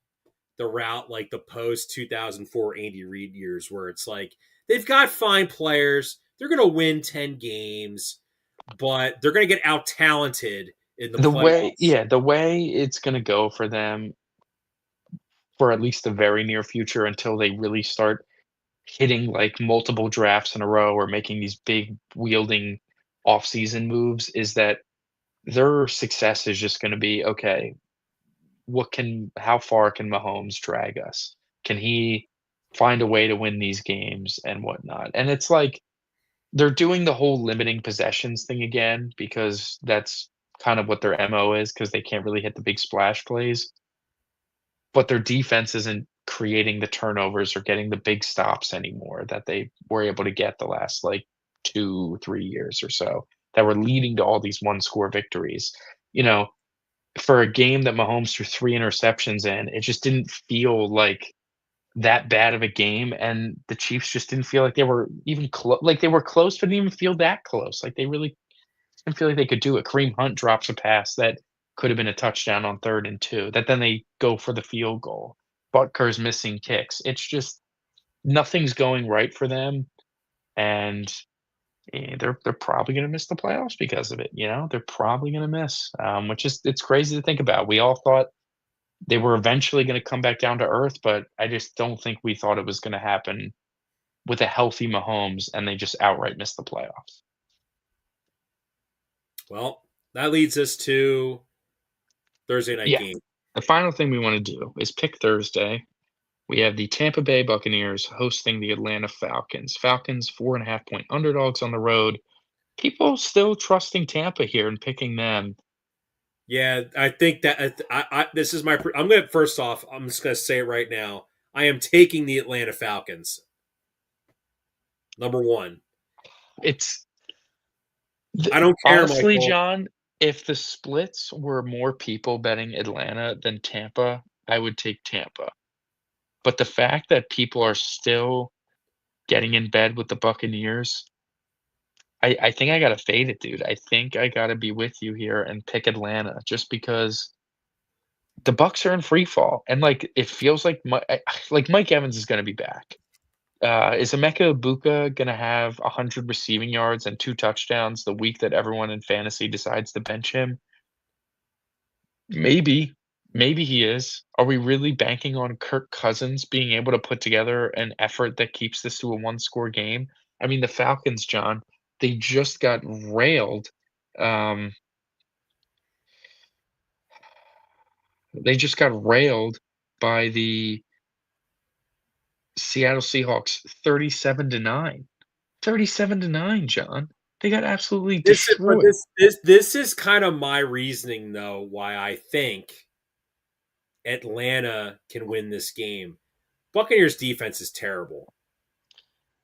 A: the route like the post 2004 Andy Reid years where it's like they've got fine players, they're going to win 10 games, but they're going to get out talented in the playoffs.
B: the way it's gonna go for them for at least the very near future until they really start hitting, like, multiple drafts in a row or making these big wielding offseason moves is that their success is just gonna be, "Okay, how far can Mahomes drag us? Can he find a way to win these games and whatnot?" And it's like they're doing the whole limiting possessions thing again because that's kind of what their MO is because they can't really hit the big splash plays. But their defense isn't creating the turnovers or getting the big stops anymore that they were able to get the last like 2, 3 years or so that were leading to all these one-score victories. You know, for a game that Mahomes threw 3 interceptions in, it just didn't feel like that bad of a game, and the Chiefs just didn't feel like they were even like, they were close, but didn't even feel that close, like, they really didn't feel like they could do it. Kareem Hunt drops a pass that could have been a touchdown on 3rd and 2, that then they go for the field goal. Butker's missing kicks. It's just nothing's going right for them, and, they're probably gonna miss the playoffs because of it. They're probably gonna miss, which is it's crazy to think about. We all thought they were eventually gonna come back down to earth, but I just don't think we thought it was gonna happen with a healthy Mahomes, and they just outright missed the playoffs.
A: Well, that leads us to Thursday night
B: Yeah.
A: game.
B: The final thing we wanna do is pick Thursday. We have the Tampa Bay Buccaneers hosting the Atlanta Falcons. Falcons 4.5 point underdogs on the road. People still trusting Tampa here and picking them.
A: Yeah, I think that this is my. I'm gonna first off. I'm just gonna say it right now. I am taking the Atlanta Falcons. Number one.
B: It's
A: I don't care,
B: honestly,
A: Michael.
B: John, if the splits were more people betting Atlanta than Tampa, I would take Tampa. But the fact that people are still getting in bed with the Buccaneers, I think I gotta fade it, dude. I think I gotta be with you here and pick Atlanta just because the Bucks are in free fall, and, like, it feels like like, Mike Evans is gonna be back. Is Emeka Egbuka gonna have 100 receiving yards and 2 touchdowns the week that everyone in fantasy decides to bench him? Maybe. Maybe he is. Are we really banking on Kirk Cousins being able to put together an effort that keeps this to a one-score game? I mean, the Falcons, John, they just got railed, um, they just got railed by the Seattle Seahawks 37 to 9. 37 to 9, John. They got absolutely
A: This is, but
B: destroyed.
A: this is kind of my reasoning though why I think Atlanta can win this game. Buccaneers defense is terrible.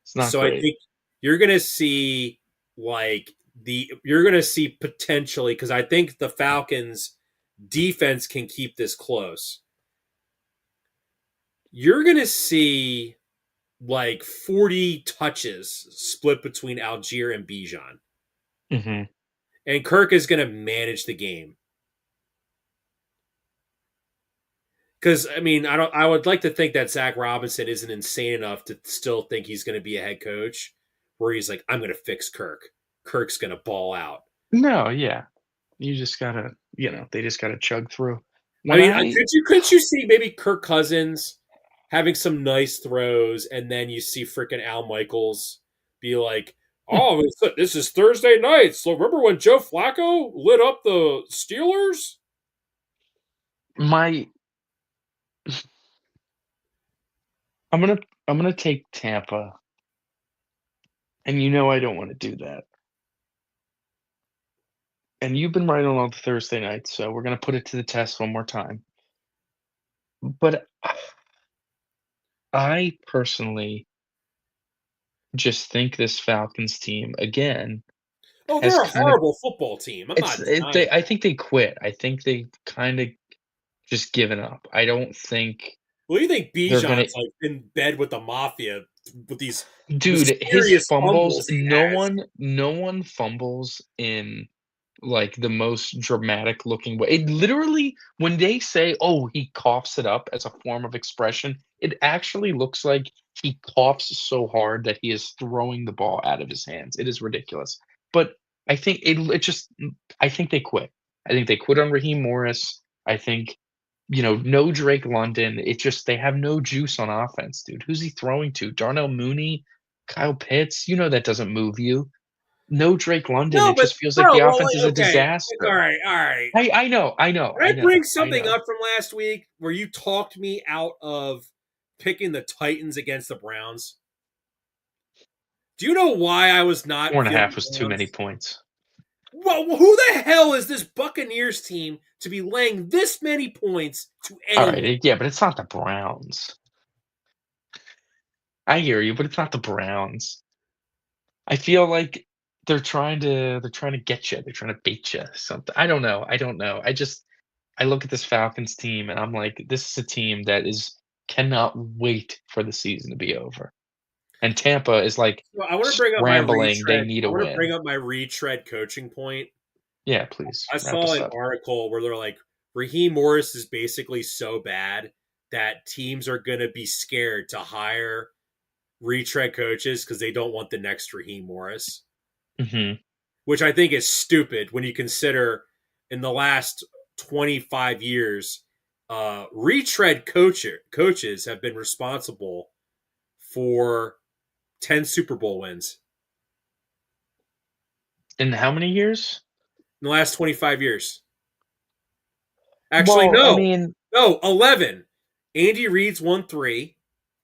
B: It's not
A: So I
B: great.
A: think you're going to see like you're going to see potentially cuz I think the Falcons defense can keep this close. You're going to see like 40 touches split between Algier and Bijan.
B: Mhm.
A: And Kirk is going to manage the game. Because I mean, I don't. I would like to think that Zach Robinson isn't insane enough to still think he's going to be a head coach, where he's like, "I'm going to fix Kirk. Kirk's going to ball out."
B: No, yeah. You just gotta they just gotta chug through.
A: I
B: When
A: mean,
B: I
A: couldn't you see maybe Kirk Cousins having some nice throws, and then you see freaking Al Michaels be like, "Oh, this is Thursday night. So remember when Joe Flacco lit up the Steelers?"
B: my I'm gonna I'm gonna take Tampa, and I don't wanna do that. And you've been right on all the Thursday nights, so we're gonna put it to the test one more time. But I personally just think this Falcons team, again,
A: Oh,
B: has
A: they're a
B: kinda
A: horrible football team. I'm not denying
B: I
A: that.
B: think they quit. I think they kinda just given up. I don't think
A: Well, you think
B: they're gonna
A: Bijan's like in bed with the mafia with these
B: dude, his
A: mysterious
B: fumbles,
A: fumbles he has?
B: no one fumbles in, like, the most dramatic looking way. It literally when they say, "Oh, he coughs it up as a form of expression," it actually looks like he coughs so hard that he is throwing the ball out of his hands. It is ridiculous. But I think it just I think they quit. I think they quit on Raheem Morris. I think, no Drake London. It just they have no juice on offense, dude. Who's he throwing to? Darnell Mooney? Kyle Pitts? You know that doesn't move you. No Drake London,
A: No,
B: it
A: but
B: just feels like
A: bro,
B: the
A: well,
B: offense is
A: like,
B: a
A: okay, all
B: disaster.
A: right, all right. Can I
B: I know,
A: bring
B: I
A: something
B: know.
A: up from last week where you talked me out of picking the Titans against the Browns? Do you know why I was not feeling
B: 4.5
A: the
B: was too many
A: Browns?
B: points.
A: Well, who the hell is this Buccaneers team to be laying this many points to
B: Alright,
A: anyone?
B: yeah, but it's not the Browns. I hear you, but it's not the Browns. I feel like they're trying to get you. They're trying to bait you, something. I don't know. I look at this Falcons team and I'm like, this is a team that is cannot wait for the season to be over. And Tampa is, like,
A: Well, I want to bring up my
B: scrambling, they
A: retread.
B: need
A: I
B: a
A: want to bring
B: win.
A: up my retread coaching point.
B: Yeah, please,
A: I
B: wrap
A: saw
B: us
A: an
B: up.
A: article where they're like, Raheem Morris is basically so bad that teams are going to be scared to hire retread coaches because they don't want the next Raheem Morris,
B: Mhm.
A: which I think is stupid when you consider in the last 25 years, retread coaches have been responsible for 10 Super Bowl wins
B: In how many years?
A: in the last 25 years. Actually,
B: Well, I
A: no,
B: mean,
A: no, 11. Andy Reid's won three.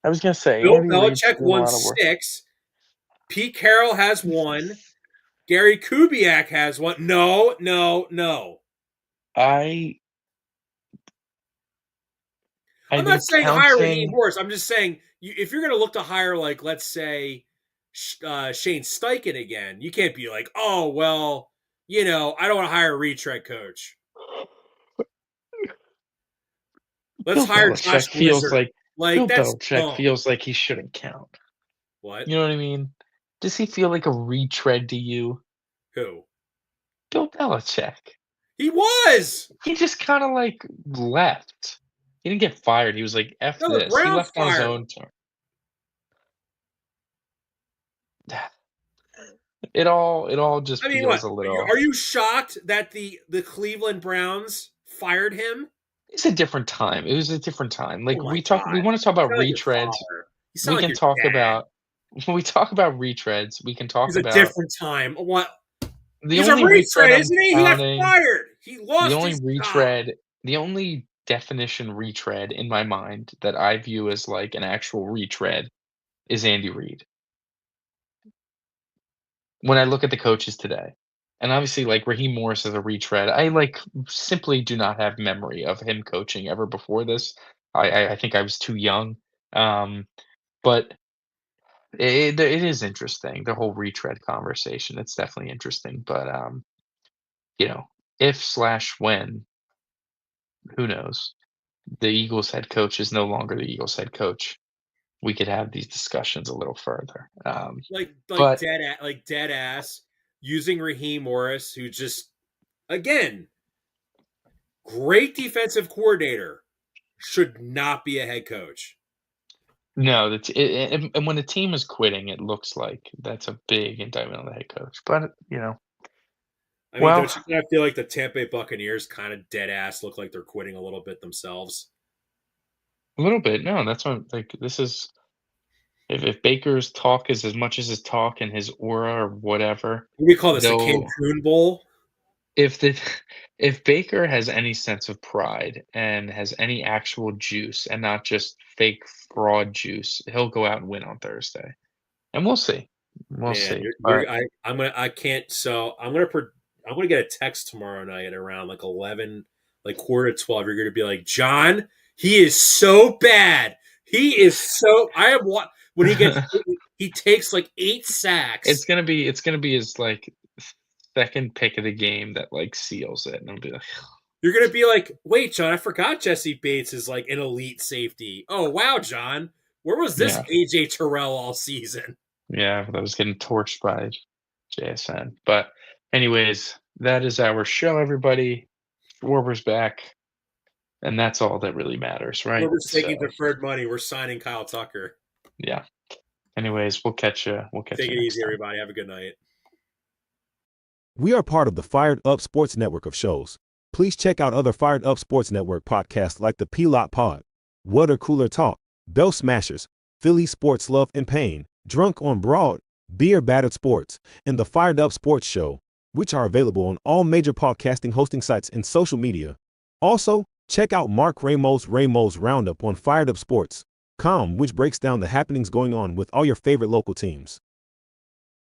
B: I was gonna say
A: Bill
B: Andy Reid's
A: Belichick
B: doing a
A: won
B: lot of work.
A: 6. Pete Carroll has 1. Gary Kubiak has 1. No, no, no.
B: I
A: I'm not
B: think
A: saying hire Raheem
B: counting.
A: Morris. I'm just saying if you're going to look to hire, like, let's say, Shane Steichen again, you can't be like, oh, well, I don't want to hire a retread coach. Let's
B: Bill
A: hire Josh
B: Belichick feels
A: Blizzard.
B: like
A: Like,
B: Bill
A: that's
B: Belichick
A: dumb.
B: feels like he shouldn't count.
A: What?
B: You know what I mean? Does he feel like a retread to you?
A: Who?
B: Bill Belichick.
A: He was.
B: He just kind of like left. He didn't get fired. He was like, F
A: No, the
B: this. He
A: Browns
B: left on his
A: fired him.
B: own terms. It all just
A: I mean,
B: feels
A: what?
B: a
A: Are you,
B: little.
A: are you shocked that the Cleveland Browns fired him?
B: It's a different time. It was a different time. Like
A: Oh my
B: we
A: god!
B: want to talk
A: You
B: about
A: sound like your
B: retreads.
A: father. You sound
B: We
A: like
B: can
A: your
B: talk
A: dad.
B: about when we talk about retreads, we can
A: He's
B: talk
A: a
B: about
A: different time. What?
B: the
A: He's a
B: only retread
A: retread,
B: I'm
A: isn't he? He got
B: counting,
A: fired. He
B: the
A: lost
B: only
A: his job.
B: retread, the only definition retread in my mind that I view as like an actual retread is Andy Reid. When I look at the coaches today. And obviously, like, Raheem Morris is a retread. I, like, simply do not have memory of him coaching ever before this. I think I was too young. But it is interesting, the whole retread conversation. It's definitely interesting, but, you know, if/when, who knows? The Eagles head coach is no longer the Eagles head coach. We could have these discussions a little further.
A: Like
B: But
A: dead ass using Raheem Morris, who just again great defensive coordinator, should not be a head coach.
B: no, that's and when the team is quitting, it looks like that's a big indictment on the head coach. But,
A: I mean,
B: well,
A: don't you kind of feel like the Tampa Bay Buccaneers kind of dead ass look like they're quitting a little bit themselves?
B: a little bit. No, that's what like this is if Baker's talk is as much as his talk and his aura or whatever,
A: What do we call this? The
B: though
A: Cancun Bowl?
B: if the if Baker has any sense of pride and has any actual juice and not just fake fraud juice, he'll go out and win on Thursday. And we'll see. We'll
A: Man,
B: see.
A: you're
B: But
A: I'm gonna I can't so I'm gonna get a text tomorrow night around like 11, like quarter to 12. You're gonna be like, John, he is so bad. He is so I am what when he takes like 8 sacks.
B: it's gonna be his like second pick of the game that like seals it. And I'll be like,
A: You're gonna be like, wait, John, I forgot Jesse Bates is like an elite safety. Oh wow, John, where was this
B: yeah.
A: AJ Terrell all season?
B: Yeah, that was getting torched by JSN. But anyways, that is our show, everybody. Schwarber's back, and that's all that really matters, right?
A: Whoever's taking
B: So
A: deferred money, we're signing Kyle Tucker.
B: yeah. Anyways, we'll catch you. We'll catch
A: Take
B: you
A: it
B: next
A: easy,
B: time.
A: everybody. Have a good night.
C: We are part of the Fired Up Sports Network of shows. Please check out other Fired Up Sports Network podcasts like the P-Lot Pod, Water Cooler Talk, Bell Smashers, Philly Sports Love and Pain, Drunk on Broad, Beer Battered Sports, and the Fired Up Sports Show, which are available on all major podcasting hosting sites and social media. Also, check out Mark Ramos' Roundup on firedupsports.com, which breaks down the happenings going on with all your favorite local teams.